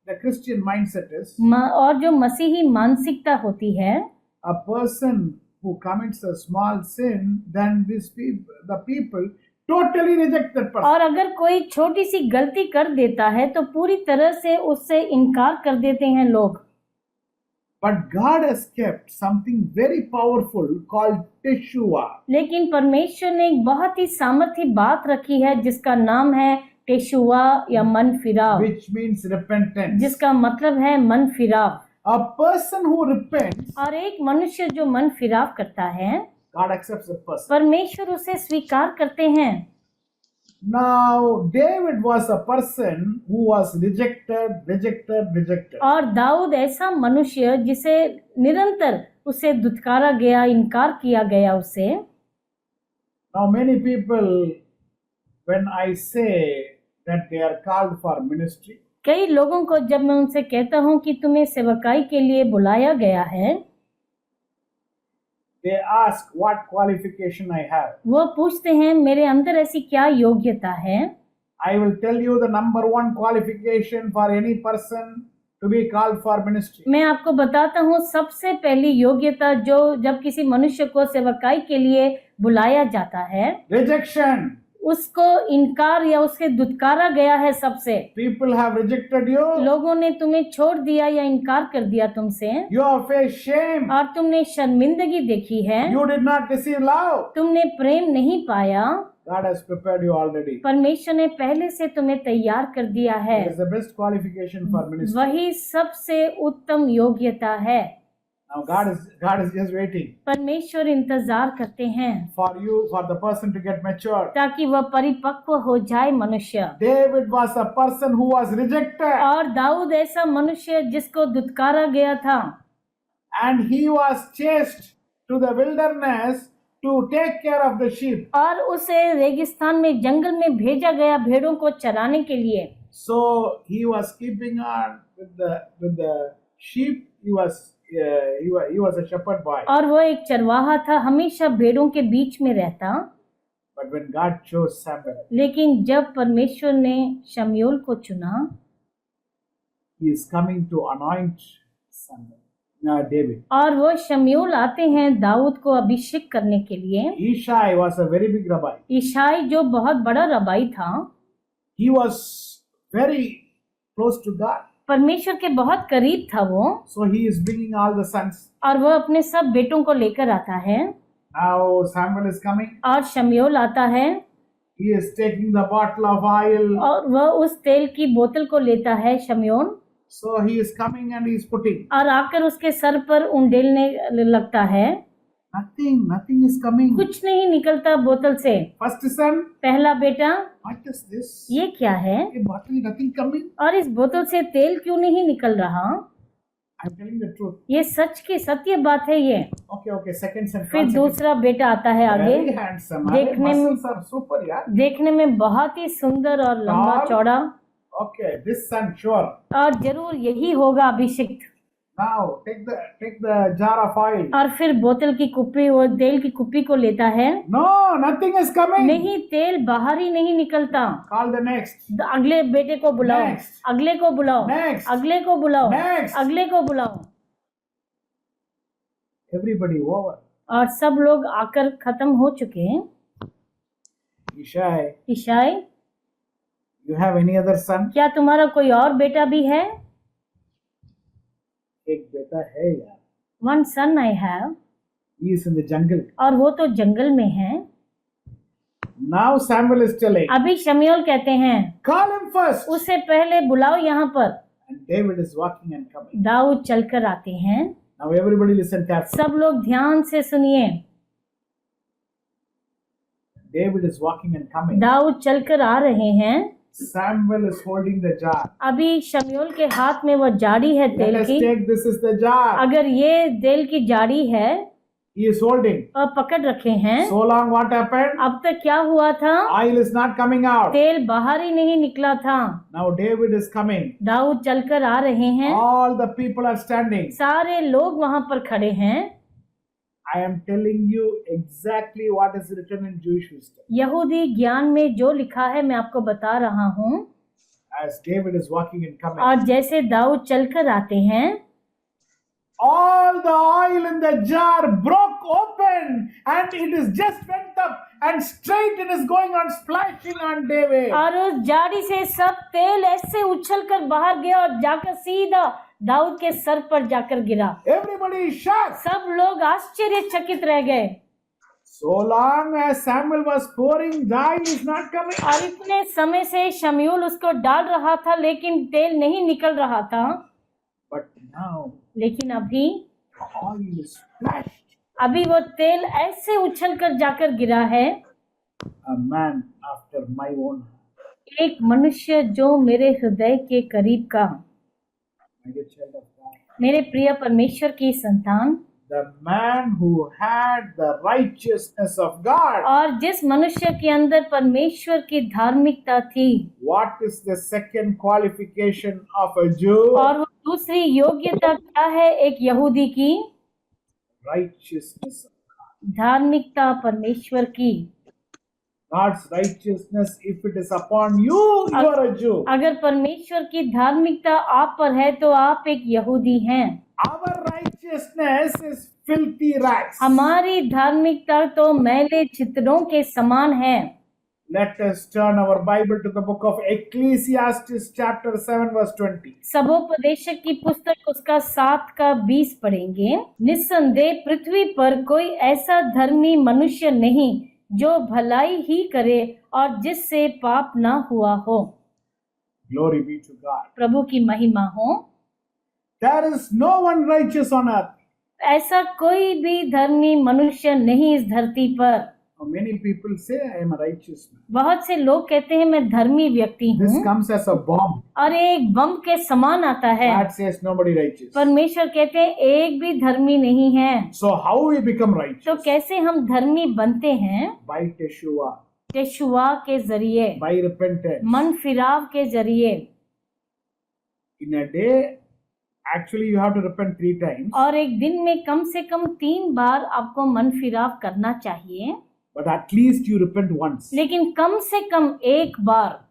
the Christian mindset is और जो मसीही मानसिकता होती है, a person who commits a small sin, then the people totally reject that person. और अगर कोई छोटी सी गलती कर देता है तो पूरी तरह से उससे इनकार कर देते हैं लोग। But God has kept something very powerful called Teshuvah. लेकिन परमेश्वर ने एक बहुत ही सामर्थी बात रखी है जिसका नाम है टेशुआ या मन फिराव, Which means repentance. जिसका मतलब है मन फिराव। A person who repents, और एक मनुष्य जो मन फिराव करता है, God accepts the person. परमेश्वर उसे स्वीकार करते हैं। Now, David was a person who was rejected. और दाऊद ऐसा मनुष्य जिसे निरंतर उसे दुत्कारा गया, इनकार किया गया उसे। Now, many people, when I say that they are called for ministry, कई लोगों को जब मैं उनसे कहता हूँ कि तुम्हें सेवकाई के लिए बुलाया गया है, they ask what qualification I have. वो पूछते हैं मेरे अंदर ऐसी क्या योग्यता है। I will tell you the number 1 qualification for any person to be called for ministry. मैं आपको बताता हूँ सबसे पहली योग्यता जो जब किसी मनुष्य को सेवकाई के लिए बुलाया जाता है, Rejection. उसको इनकार या उसके दुत्कारा गया है सबसे। People have rejected you. लोगों ने तुम्हें छोड़ दिया या इनकार कर दिया तुमसे, You have faced shame. और तुमने शर्मिंदगी देखी है, You did not receive love. तुमने प्रेम नहीं पाया। God has prepared you already. परमेश्वर ने पहले से तुम्हें तैयार कर दिया है। It is the best qualification for ministry. वही सबसे उत्तम योग्यता है। Now God is just waiting परमेश्वर इंतजार करते हैं for you, for the person to get matured. ताकि वह परिपक्व हो जाए मनुष्य। David was a person who was rejected, और दाऊद ऐसा मनुष्य जिसको दुत्कारा गया था, and he was chased to the wilderness to take care of the sheep. और उसे रेगिस्तान में, जंगल में भेजा गया भेड़ों को चराने के लिए। So he was keeping on with the sheep. He was a shepherd boy. और वो एक चरवाहा था, हमेशा भेड़ों के बीच में रहता। But when God chose Samuel, लेकिन जब परमेश्वर ने शमूएल को चुना, he is coming to anoint David. और वो शमूएल आते हैं दाऊद को अभिषेक करने के लिए। Ishai was a very big rabbi. ईशाई जो बहुत बड़ा रबाई था, He was very close to God. परमेश्वर के बहुत करीब था वो, So he is bringing all the sons. और वो अपने सब बेटों को लेकर आता है। Now Samuel is coming. और शमूएल आता है, He is taking the bottle of oil. और वह उस तेल की बोतल को लेता है शमूएल, So he is coming and he is putting. और आकर उसके सर पर उंडेलने लगता है। Nothing is coming. कुछ नहीं निकलता बोतल से। First son, पहला बेटा, what is this? ये क्या है? A bottle, nothing coming. और इस बोतल से तेल क्यों नहीं निकल रहा? I'm telling the truth. ये सच की सत्य बात है ये। Okay. Second son. फिर दूसरा बेटा आता है आगे, Very handsome. देखने में- Muscles are super, yeah. देखने में बहुत ही सुंदर और लंबा और- चौड़ा। Okay, this son, sure. और जरूर यही होगा अभिषिक्त। Now take the jar of oil. और फिर बोतल की कुप्पी और तेल की कुप्पी को लेता है। No, nothing is coming. नहीं, तेल बाहर ही नहीं निकलता। Call the next. अगले बेटे को बुलाओ, Next. अगले को बुलाओ, Next. अगले को बुलाओ, Next. अगले को बुलाओ, Everybody over. और सब लोग आकर खत्म हो चुके हैं। Ishai, ईशाई, you have any other son? क्या तुम्हारा कोई और बेटा भी है? एक बेटा है यार. One son I have, He is in the jungle. और वो तो जंगल में है। Now Samuel is telling, अभी शमूएल कहते हैं, call him first. उससे पहले बुलाओ यहाँ पर। And David is walking and coming. Dawood चलकर आते हैं। Now everybody listen carefully. सब लोग ध्यान से सुनिए। David is walking and coming. Dawood चलकर आ रहे हैं। Samuel is holding the jar. अभी शमूएल के हाथ में वो जाड़ी है Let तेल us की। take, this is the jar. अगर ये तेल की जाड़ी है He is holding. और पकड़ रखे हैं, So long what happened? अब तक क्या हुआ था? Oil is not coming out. तेल बाहर ही नहीं निकला था। Now David is coming. Dawood चलकर आ रहे हैं। All the people are standing. सारे लोग वहां पर खड़े हैं। I am telling you exactly what is written in Jewish wisdom. यहूदी ज्ञान में जो लिखा है मैं आपको बता रहा हूँ। As David is walking and coming, और जैसे दाऊद चलकर आते हैं, all the oil in the jar broke open and it is just went up and straight it is going on splashing on David. और उस जाड़ी से सब तेल ऐसे उछलकर बाहर गया और जाकर सीधा दाऊद के सर पर जाकर गिरा। Everybody is shocked. सब लोग आश्चर्यचकित रह गए। So long as Samuel was pouring, the oil is not coming. और इतने समय से शमूएल उसको डाल रहा था लेकिन तेल नहीं निकल रहा था। But now लेकिन अभी oil is splashed. अभी वो तेल ऐसे उछलकर जाकर गिरा है। A man after my own heart. एक मनुष्य जो मेरे हृदय के करीब का, My dear child of God. मेरे प्रिय परमेश्वर की संतान, The man who had the righteousness of God. और जिस मनुष्य के अंदर परमेश्वर की धार्मिकता थी। What is the second qualification of a Jew? और वो दूसरी योग्यता क्या है एक यहूदी की? Righteousness of God. धार्मिकता परमेश्वर की। God's righteousness, if it is upon you, you are a Jew. अगर परमेश्वर की धार्मिकता आप पर है तो आप एक यहूदी हैं। Our righteousness is filthy rags. हमारी धार्मिकता तो मैले चित्रों के समान है। Let us turn our Bible to the book of Ecclesiastes chapter 7 verse 20. सबोपदेशक की पुस्तक उसका 7 का 20 पढ़ेंगे। निस्संदेह पृथ्वी पर कोई ऐसा धर्मी मनुष्य नहीं जो भलाई ही करे और जिससे पाप ना हुआ हो। Glory be to God. प्रभु की महिमा हो। There is no one righteous on earth. ऐसा कोई भी धर्मी मनुष्य नहीं इस धरती पर। Now, many people say, I am a righteous man. बहुत से लोग कहते हैं मैं धर्मी व्यक्ति This हूँ, comes as a bomb. और एक बम के समान आता है। God says nobody righteous. परमेश्वर कहते हैं एक भी धर्मी नहीं है। So how we become तो righteous? कैसे हम धर्मी बनते हैं? By Teshuvah, यहोवा के जरिए, by repentance. मन फिराव के जरिए। In a day, actually you have to repent 3 times. और एक दिन में कम से कम 3 बार आपको मन फिराव करना चाहिए, But at least you repent once. लेकिन कम से कम एक बार,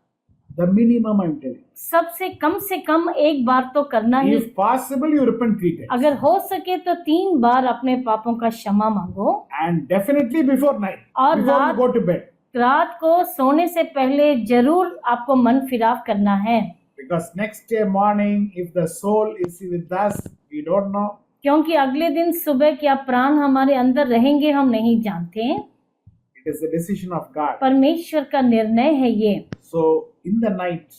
The minimum I'm telling. सबसे कम से कम एक बार तो करना ही। If possible, you repent 3 times. अगर हो सके तो 3 बार अपने पापों का क्षमा मांगो। And definitely before night. और Before you रात- go to bed. रात को सोने से पहले जरूर आपको मन फिराव करना है, Because next day morning, if the soul is with us, we don't know. क्योंकि अगले दिन सुबह क्या प्राण हमारे अंदर रहेंगे हम नहीं जानते। It is the decision of God. परमेश्वर का निर्णय है ये। So in the night,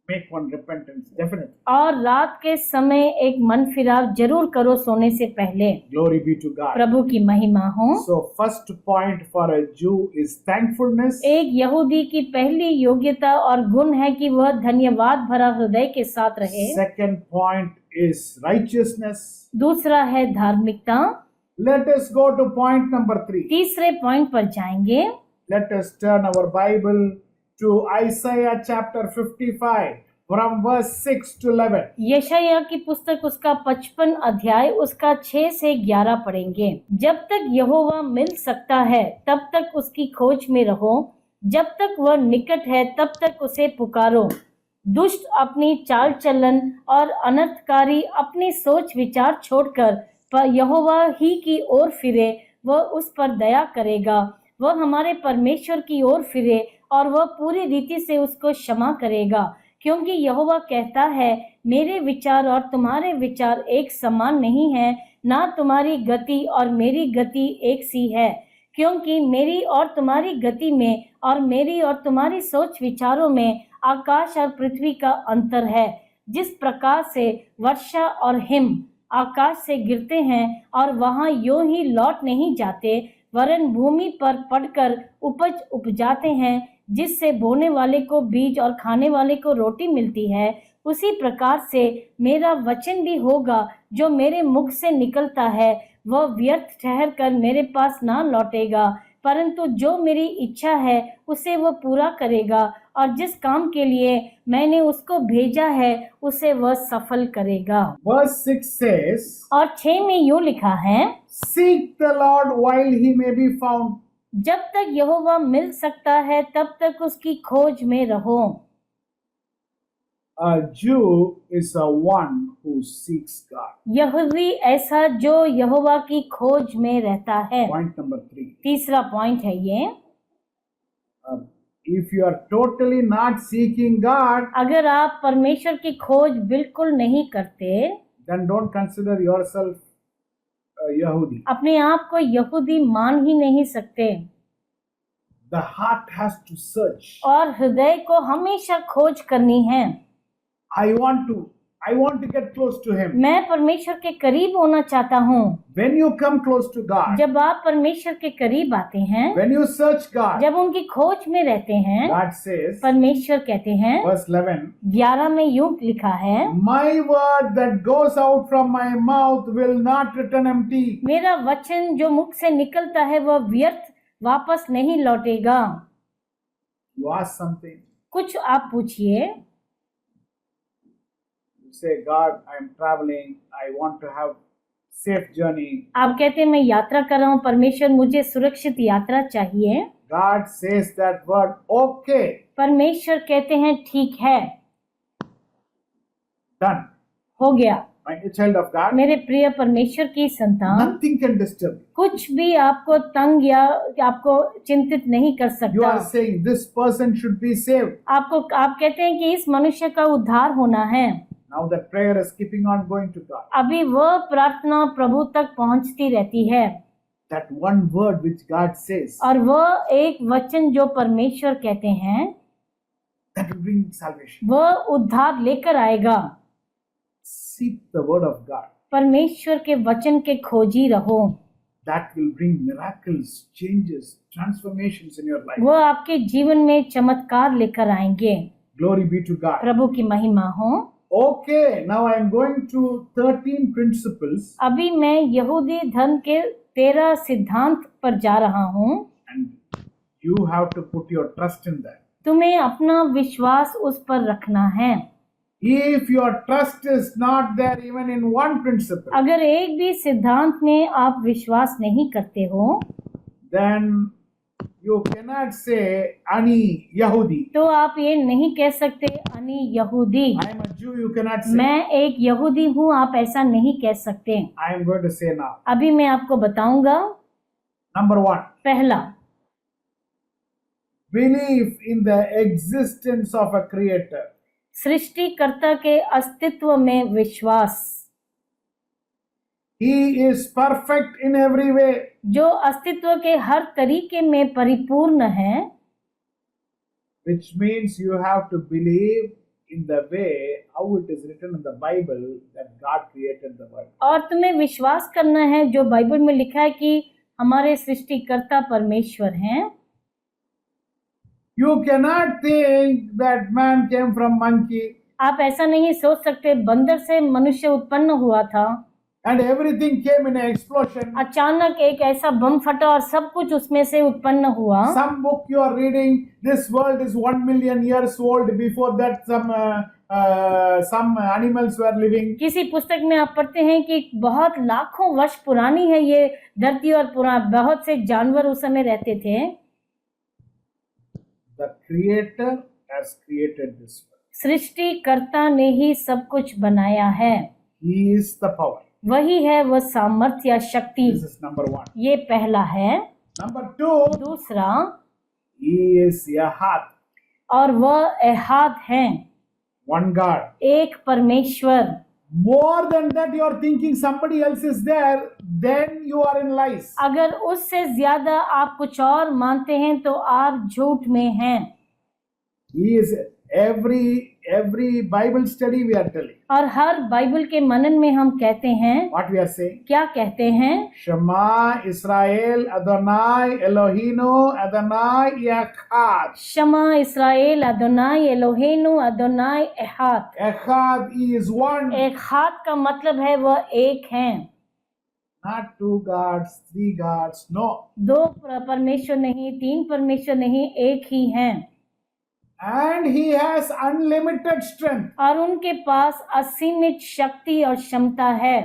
make one repentance, definitely. और रात के समय एक मन फिराव जरूर करो सोने से पहले। Glory be to God. प्रभु की महिमा हो। So first point for a Jew is thankfulness. एक यहूदी की पहली योग्यता और गुण है कि वह धन्यवाद भरा हृदय के साथ रहे। Second point is righteousness. दूसरा है धार्मिकता। Let us go to point number 3. तीसरे पॉइंट पर जाएंगे। Let us turn our Bible to Isaiah chapter 55 from verse 6 to 11. यशायाह की पुस्तक उसका 55 अध्याय उसका 6 से 11 पढ़ेंगे। जब तक यहोवा मिल सकता है तब तक उसकी खोज में रहो, जब तक वह निकट है तब तक उसे पुकारो। दुष्ट अपनी चाल चलन और अनर्थकारी अपनी सोच विचार छोड़कर पर यहोवा ही की ओर फिरे, वह उस पर दया करेगा। वह हमारे परमेश्वर की ओर फिरे और वह पूरी रीति से उसको क्षमा करेगा, क्योंकि यहोवा कहता है, मेरे विचार और तुम्हारे विचार एक समान नहीं है, ना तुम्हारी गति और मेरी गति एक सी है। क्योंकि मेरी और तुम्हारी गति में और मेरी और तुम्हारी सोच विचारों में आकाश और पृथ्वी का अंतर है। जिस प्रकार से वर्षा और हिम आकाश से गिरते हैं और वहां यूं ही लौट नहीं जाते, वरन भूमि पर पड़कर उपज उपजाते हैं, जिससे बोने वाले को बीज और खाने वाले को रोटी मिलती है, उसी प्रकार से मेरा वचन भी होगा जो मेरे मुख से निकलता है। वह व्यर्थ ठहर कर मेरे पास ना लौटेगा, परंतु जो मेरी इच्छा है उसे वह पूरा करेगा, और जिस काम के लिए मैंने उसको भेजा है उसे वह सफल करेगा। Verse 6 says, और 6 में यूं लिखा है, Seek the Lord while he may be found. जब तक यहोवा मिल सकता है तब तक उसकी खोज में रहो। A Jew is a one who seeks God. यहूदी ऐसा जो यहोवा की खोज में रहता है। Point number 3. तीसरा पॉइंट है ये, If you are totally not seeking God, अगर आप परमेश्वर की खोज बिल्कुल नहीं करते, then don't consider yourself a Yahudi. अपने आप को यहूदी मान ही नहीं सकते। The heart has to search. और हृदय को हमेशा खोज करनी है। I want to get close to Him. मैं परमेश्वर के करीब होना चाहता हूँ। When you come close to God, जब आप परमेश्वर के करीब आते हैं, when you search God, जब उनकी खोज में रहते हैं, God says, परमेश्वर कहते हैं, verse 11, 11 में यूं लिखा है, My word that goes out from my mouth will not return empty. मेरा वचन जो मुख से निकलता है वह व्यर्थ वापस नहीं लौटेगा। You ask something, कुछ आप पूछिए, you say, God, I am traveling, I want to have safe journey. आप कहते हैं मैं यात्रा कर रहा हूँ, परमेश्वर मुझे सुरक्षित यात्रा चाहिए। God says that word, okay, परमेश्वर कहते हैं ठीक है, done. हो गया। My child of God, मेरे प्रिय परमेश्वर की संतान, nothing can disturb you. कुछ भी आपको तंग या आपको चिंतित नहीं कर You सकता। are saying this person should be saved. आप कहते हैं कि इस मनुष्य का उद्धार होना है। Now that prayer is keeping on going to God. अभी वह प्रार्थना प्रभु तक पहुंचती रहती है, That one word which God says, और वह एक वचन जो परमेश्वर कहते हैं that will bring salvation. वह उद्धार लेकर आएगा। Seek the word of God. परमेश्वर के वचन के खोजी रहो, That will bring miracles, changes, transformations in your life. वह आपके जीवन में चमत्कार लेकर आएंगे। Glory be to God. प्रभु की महिमा हो। Okay, now I am going to 13 principles, अभी मैं यहूदी धर्म के 13 सिद्धांत पर जा रहा हूँ। and you have to put your trust in that. तुम्हें अपना विश्वास उस पर रखना है। If your trust is not there even in one principle, अगर एक भी सिद्धांत में आप विश्वास नहीं करते हो, then you cannot say Ani Yahudi. तो आप ये नहीं कह सकते अनि यहूदी। I am a Jew, you cannot say. मैं एक यहूदी हूँ, आप ऐसा नहीं कह सकते। I am going to say now. अभी मैं आपको बताऊंगा। Number 1, पहला, believe in the existence of a creator. सृष्टिकर्ता के अस्तित्व में विश्वास। He is perfect in every way. जो अस्तित्व के हर तरीके में परिपूर्ण है, Which means you have to believe in the way how it is written in the Bible that God created the world. और तुम्हें विश्वास करना है जो बाइबल में लिखा है कि हमारे सृष्टिकर्ता परमेश्वर हैं। You cannot think that man came from monkey आप ऐसा नहीं सोच सकते बंदर से मनुष्य उत्पन्न हुआ था and everything came in an explosion. अचानक एक ऐसा बम फटा और सब कुछ उसमें से उत्पन्न हुआ। Some book you are reading, this world is 1 million years old. Before that, some animals were living. किसी पुस्तक में आप पढ़ते हैं कि बहुत लाखों वर्ष पुरानी है ये धरती और बहुत से जानवर उस समय रहते थे। The Creator has created this world. सृष्टिकर्ता ने ही सब कुछ बनाया है। He is the power. वही है वह सामर्थ्य या शक्ति। This is number 1. ये पहला है। Number 2, दूसरा, He is Yahad, और वह एहाद है, one God. एक परमेश्वर। More than that, you are thinking somebody else is there, then you are in lies. अगर उससे ज्यादा आप कुछ और मानते हैं तो आप झूठ में हैं। He is every Bible study we are telling. और हर बाइबल के मनन में हम कहते हैं, What we are saying? क्या कहते हैं? Shema Israel Adonai Eloheinu Adonai Echad. Shama Israel अदोनाई एलोहेनु अदोनाई एहाद। Echad, He is one. एहाद का मतलब है वह एक हैं। Not 2 gods, 3 gods. No. दो परमेश्वर नहीं, तीन परमेश्वर नहीं, एक ही हैं। And He has unlimited strength. और उनके पास असीमित शक्ति और क्षमता है।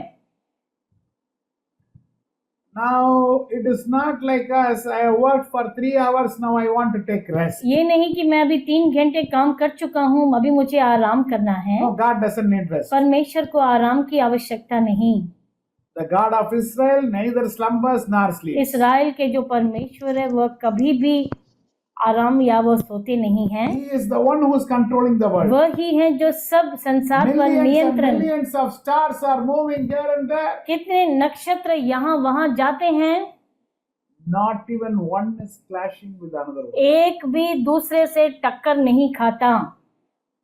Now it is not like us. I have worked for 3 hours. Now I want to take rest. ये नहीं कि मैं अभी 3 घंटे काम कर चुका हूँ, अभी मुझे आराम करना है। No, God doesn't need rest. परमेश्वर को आराम की आवश्यकता नहीं। The God of Israel neither slumbers nor sleeps. इस्राएल के जो परमेश्वर है वह कभी भी आराम या वो सोते नहीं हैं। He is the one who is controlling the world. वह ही है जो सब संसार पर Millions and नियंत्रण। millions of stars are moving here and there. कितने नक्षत्र यहाँ वहाँ जाते हैं, Not even one is clashing with another one. एक भी दूसरे से टक्कर नहीं खाता।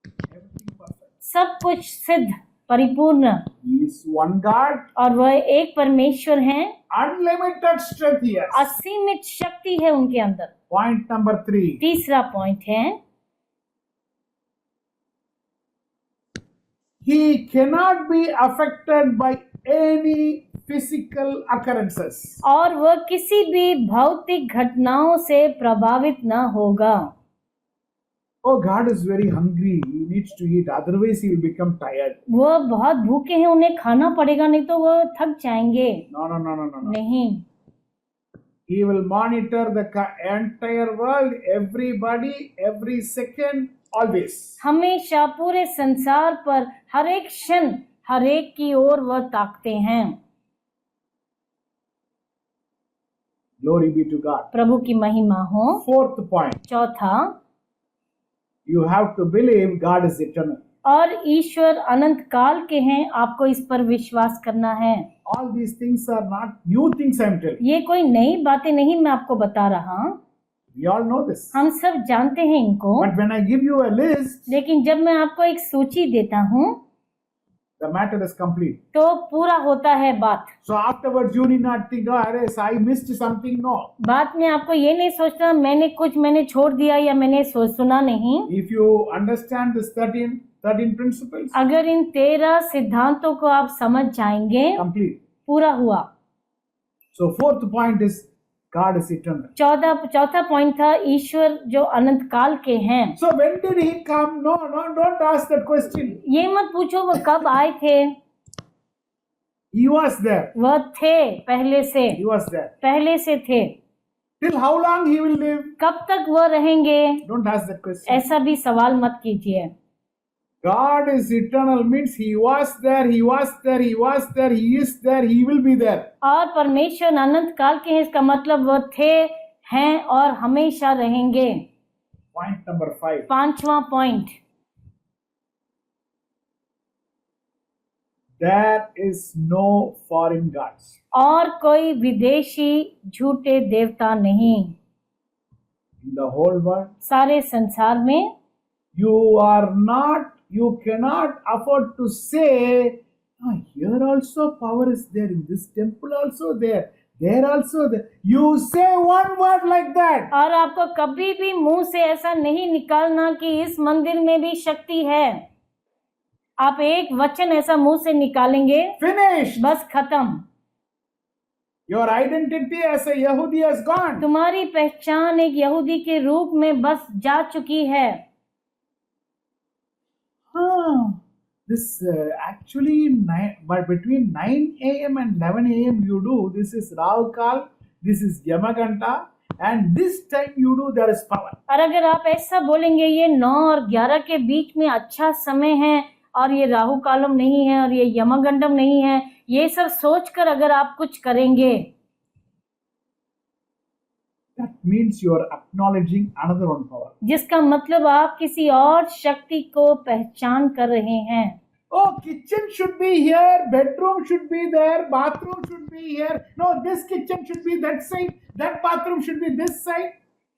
Everything perfect. सब कुछ सिद्ध परिपूर्ण, He is one God. और वह एक परमेश्वर हैं। Unlimited strength He has. असीमित शक्ति है उनके अंदर। Point number 3. तीसरा पॉइंट है, He cannot be affected by any physical occurrences. और वह किसी भी भौतिक घटनाओं से प्रभावित न होगा। Oh, God is very hungry. He needs to eat. Otherwise, he will become tired. वह बहुत भूखे हैं, उन्हें खाना पड़ेगा, नहीं तो वह थक जाएंगे। No. नहीं, He will monitor the entire world, everybody, every second, always. हमेशा पूरे संसार पर हर एक क्षण हर एक की ओर वह ताकते हैं। Glory be to God. प्रभु की महिमा हो। 4th point. चौथा, You have to believe God is eternal. और ईश्वर अनंत काल के हैं, आपको इस पर विश्वास करना है। All these things are not new things I am telling. ये कोई नई बातें नहीं मैं आपको बता रहा, We all know this. हम सब जानते हैं इनको। But when I give you a list, लेकिन जब मैं आपको एक सूची देता हूँ the matter is complete. तो पूरा होता है बात। So afterwards you need not think, oh, Ares, I missed something. No. बात में आपको ये नहीं सोचना मैंने छोड़ दिया या मैंने सुना नहीं। If you understand this 13 principles, अगर इन 13 सिद्धांतों को आप समझ जाएंगे, complete. पूरा हुआ। So 4th point is God is eternal. चौथा पॉइंट था ईश्वर जो अनंत काल के हैं। So when did He come? No, don't ask that question. ये मत पूछो वो कब आए थे। He was there. वह थे पहले से, He was there. पहले से थे। Till how long He will live? कब तक वह रहेंगे, Don't ask that question. ऐसा भी सवाल मत कीजिए। God is eternal means He was there, He was there, He was there, He is there, He will be there. और परमेश्वर अनंत काल के हैं, इसका मतलब वह थे, हैं और हमेशा रहेंगे। Point number 5. 5वां point, There is no foreign gods. और कोई विदेशी झूठे देवता नहीं। In the whole world, सारे संसार में you cannot afford to say, oh, here also power is there, in this temple also there also there. You say one word like that. और आपको कभी भी मुंह से ऐसा नहीं निकालना कि इस मंदिर में भी शक्ति है। आप एक वचन ऐसा मुंह से निकालेंगे, Finished. बस खत्म। Your identity as a Yahudi has gone. तुम्हारी पहचान एक यहूदी के रूप में बस जा चुकी है। This actually but between 9 a.m. and 11 a.m. you do, this is Rahu Kal, this is Yamaganta, and this time you do, there is power. और अगर आप ऐसा बोलेंगे ये 9 और 11 के बीच में अच्छा समय है और ये राहु कालम नहीं है और ये यमगंडम नहीं है, ये सब सोचकर अगर आप कुछ करेंगे, That means you are acknowledging another one power. जिसका मतलब आप किसी और शक्ति को पहचान कर रहे हैं। Oh, kitchen should be here, bedroom should be there, bathroom should be here. No, this kitchen should be that side, that bathroom should be this side.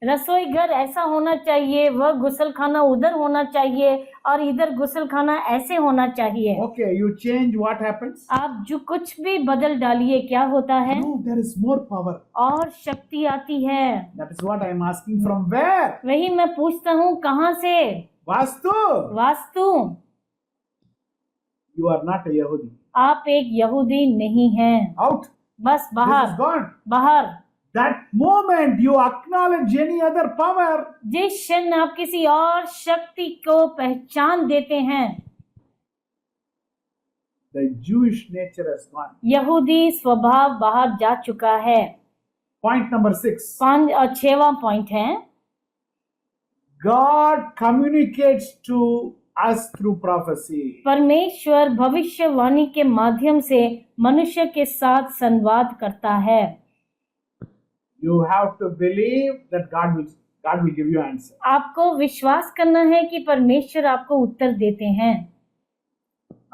रसोई घर ऐसा होना चाहिए, वह गुसलखाना उधर होना चाहिए और इधर गुसलखाना ऐसे होना चाहिए। Okay, you change, what happens? आप जो कुछ भी बदल डालिए, क्या होता है? No, there is more power. और शक्ति आती है। That is what I am asking, from where? वही मैं पूछता हूँ, कहाँ से? Vastu. Vastu. You are not a Yahudi. आप एक यहूदी नहीं हैं। Out. बस This is बाहर, gone. बाहर। That moment you acknowledge any other power, जिस क्षण आप किसी और शक्ति को पहचान देते हैं, the Jewish nature has gone. यहूदी स्वभाव बाहर जा चुका है। Point number 6. 5 और 6वां पॉइंट है, God communicates to us through prophecy. परमेश्वर भविष्यवाणी के माध्यम से मनुष्य के साथ संवाद करता है। You have to believe that God will give you answer. आपको विश्वास करना है कि परमेश्वर आपको उत्तर देते हैं।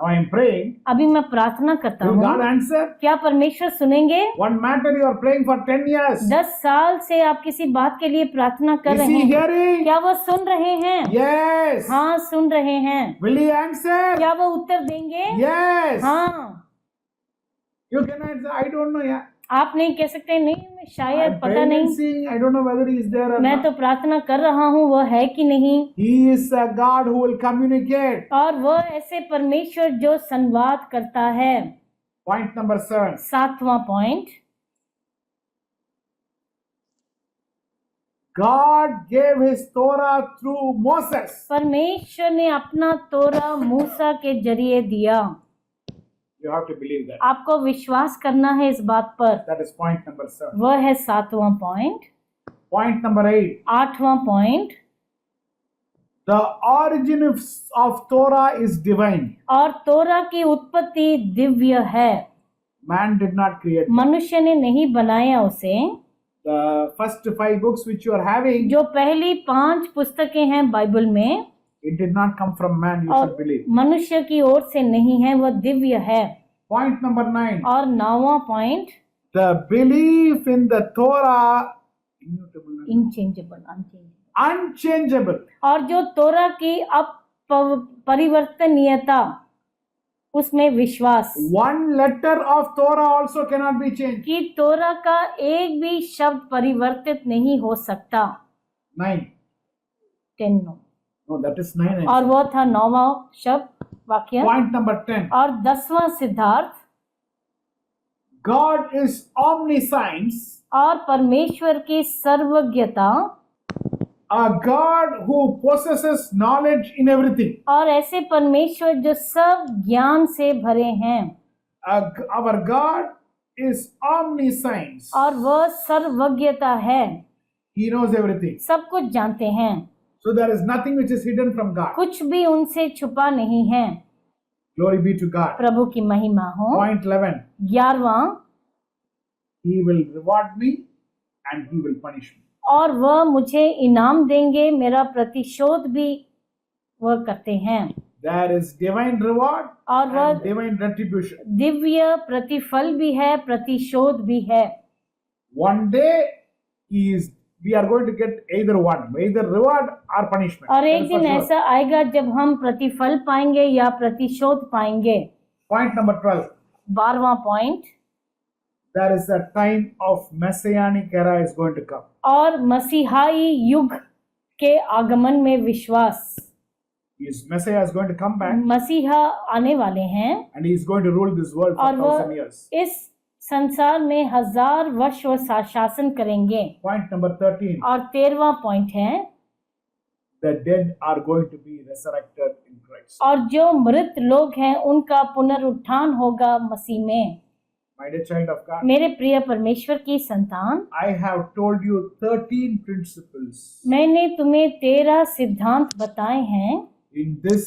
Now I am praying. अभी मैं प्रार्थना करता Will God हूँ, answer? क्या परमेश्वर सुनेंगे? One matter you are praying for 10 years. 10 साल से आप किसी बात के लिए प्रार्थना कर Is रहे he हैं, hearing? क्या वो सुन रहे हैं? Yes. हाँ, सुन रहे हैं। Will he answer? क्या वो उत्तर देंगे? Yes. हाँ। You can answer. I don't know. Yeah. आप नहीं कह सकते, नहीं मैं शायद, I'm पता praying and नहीं, seeing. I don't know whether he is there or मैं not. तो प्रार्थना कर रहा हूँ, वो है कि नहीं। He is a God who will communicate. और वो ऐसे परमेश्वर जो संवाद करता है। Point number 7. 7वां point, God gave his Torah through Moses. परमेश्वर ने अपना तोरा मूसा के जरिए दिया। You have to believe that. आपको विश्वास करना है इस बात पर। That is point number 7. वह है 7वां पॉइंट। Point number 8. 8वां point, The origin of Torah is divine. और तोरा की उत्पत्ति दिव्य है। Man did not create. मनुष्य ने नहीं बनाया उसे। The first 5 books which you are having, जो पहली 5 पुस्तकें हैं बाइबल में, it did not come from man, you should और believe. मनुष्य की ओर से नहीं है, वह दिव्य है। Point number 9. और 9वां point, The belief in the Torah, immutable, unchangeable, unchangeable. और जो तोरा की परिवर्तनीयता, उसमें विश्वास, One letter of Torah also cannot be changed. कि तोरा का एक भी शब्द परिवर्तित नहीं हो सकता। 9. 10 नो, No, that is 9. और वो था 9वां शब्द वाक्य। Point number 10. और 10वां सिद्धार्थ, God is omniscience, और परमेश्वर की सर्वज्ञता, a God who possesses knowledge in everything. और ऐसे परमेश्वर जो सब ज्ञान से भरे हैं। Our God is omniscience. और वह सर्वज्ञता है, He knows everything. सब कुछ जानते हैं, So there is nothing which is hidden from God. कुछ भी उनसे छुपा नहीं है। Glory be to God. प्रभु की महिमा हो। Point 11. 11वां, He will reward me and he will punish me. और वह मुझे इनाम देंगे, मेरा प्रतिशोध भी वह करते हैं। There is divine reward और and वह divine retribution. दिव्य प्रतिफल भी है, प्रतिशोध भी है। One day we are going to get either reward or punishment. और That एक is for दिन sure. ऐसा आएगा जब हम प्रतिफल पाएंगे या प्रतिशोध पाएंगे। Point number 12. 12वां point, There is a time of messianic era is going to come. और मसीहाई युग के आगमन में विश्वास। His Messiah is going to come back मसीहा आने वाले हैं and he is going to rule this world for और वो 1,000 years. इस संसार में 1000 वर्ष वो शासन करेंगे। Point number 13. और 13वां पॉइंट है, The dead are going to be resurrected in Christ. और जो मृत लोग हैं उनका पुनरुत्थान होगा मसीह में। My dear child of God, मेरे प्रिय परमेश्वर की संतान, I have told you 13 principles. मैंने तुम्हें 13 सिद्धांत बताए हैं। In this,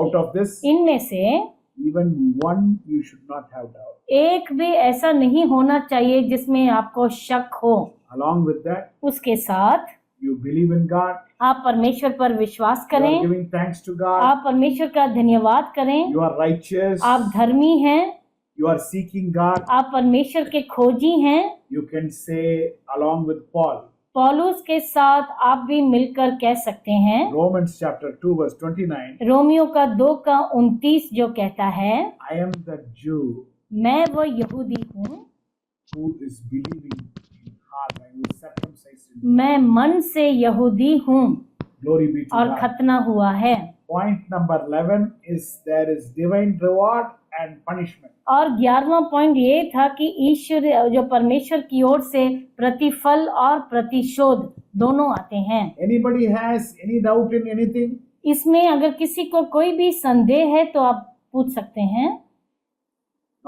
out of this, इनमें से even one you should not have doubt. एक भी ऐसा नहीं होना चाहिए जिसमें आपको शक हो। Along with that, उसके साथ you believe in God, आप परमेश्वर पर विश्वास you are करें, giving thanks to God, आप परमेश्वर का धन्यवाद करें, you are righteous, आप धर्मी हैं, you are seeking God. आप परमेश्वर के खोजी हैं। You can say along with Paul, पौलुस के साथ आप भी मिलकर कह सकते हैं, Romans chapter 2 verse 29, रोमियो का 2:29 जो कहता है, I am the Jew मैं वो यहूदी हूँ who is believing in heart and who is circumcised in मैं मन से यहूदी हूँ glory be to और God. खतना हुआ है। Point number 11 is there is divine reward and punishment. और 11वां पॉइंट ये था कि ईश्वर जो परमेश्वर की ओर से प्रतिफल और प्रतिशोध दोनों आते हैं। Anybody has any doubt in anything? इसमें अगर किसी को कोई भी संदेह है तो आप पूछ सकते हैं।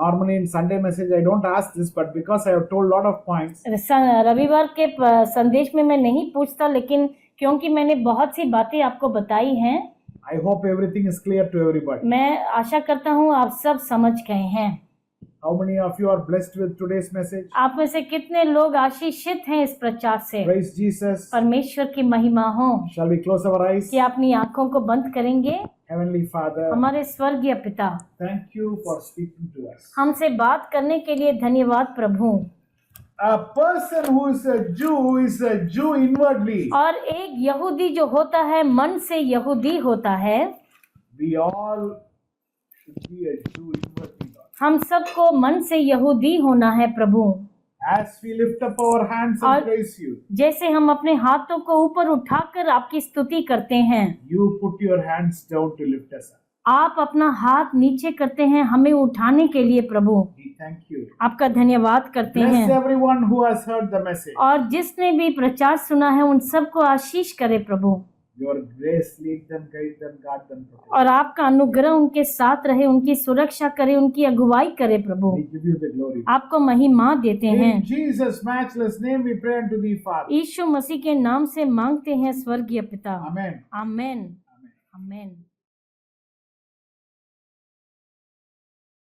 Normally in Sunday message I don't ask this, but because I have told lot of points, रविवार के संदेश में मैं नहीं पूछता, लेकिन क्योंकि मैंने बहुत सी बातें आपको बताई हैं, I hope everything is clear to everybody. मैं आशा करता हूँ आप सब समझ गए हैं। How many of you are blessed with today's message? आप में से कितने लोग आशीषित हैं इस प्रचार से? Praise Jesus. परमेश्वर की महिमा हो। Shall we close our eyes? क्या अपनी आंखों को बंद करेंगे? Heavenly Father, हमारे स्वर्गीय पिता, thank you for speaking to us. हमसे बात करने के लिए धन्यवाद प्रभु। A person who is a Jew inwardly. और एक यहूदी जो होता है मन से यहूदी होता है। We all should be a Jew inwardly, Lord. हम सबको मन से यहूदी होना है प्रभु। As we lift up our hands और- and praise you, जैसे हम अपने हाथों को ऊपर उठाकर आपकी स्तुति करते हैं, you put your hands down to lift us up. आप अपना हाथ नीचे करते हैं हमें उठाने के लिए प्रभु। We thank you. आपका धन्यवाद करते Bless हैं। everyone who has heard the message. और जिसने भी प्रचार सुना है उन सबको आशीष करे प्रभु। Your grace lead them, guide them, guard them. protect them. और आपका अनुग्रह उनके साथ रहे, उनकी सुरक्षा करे, उनकी अगुवाई करे प्रभु। We give you the glory. आपको महिमा देते हैं। In Jesus' matchless name we pray unto thee, Father. यीशु मसीह के नाम से मांगते हैं स्वर्गीय पिता। Amen. आमेन। Amen. आमेन।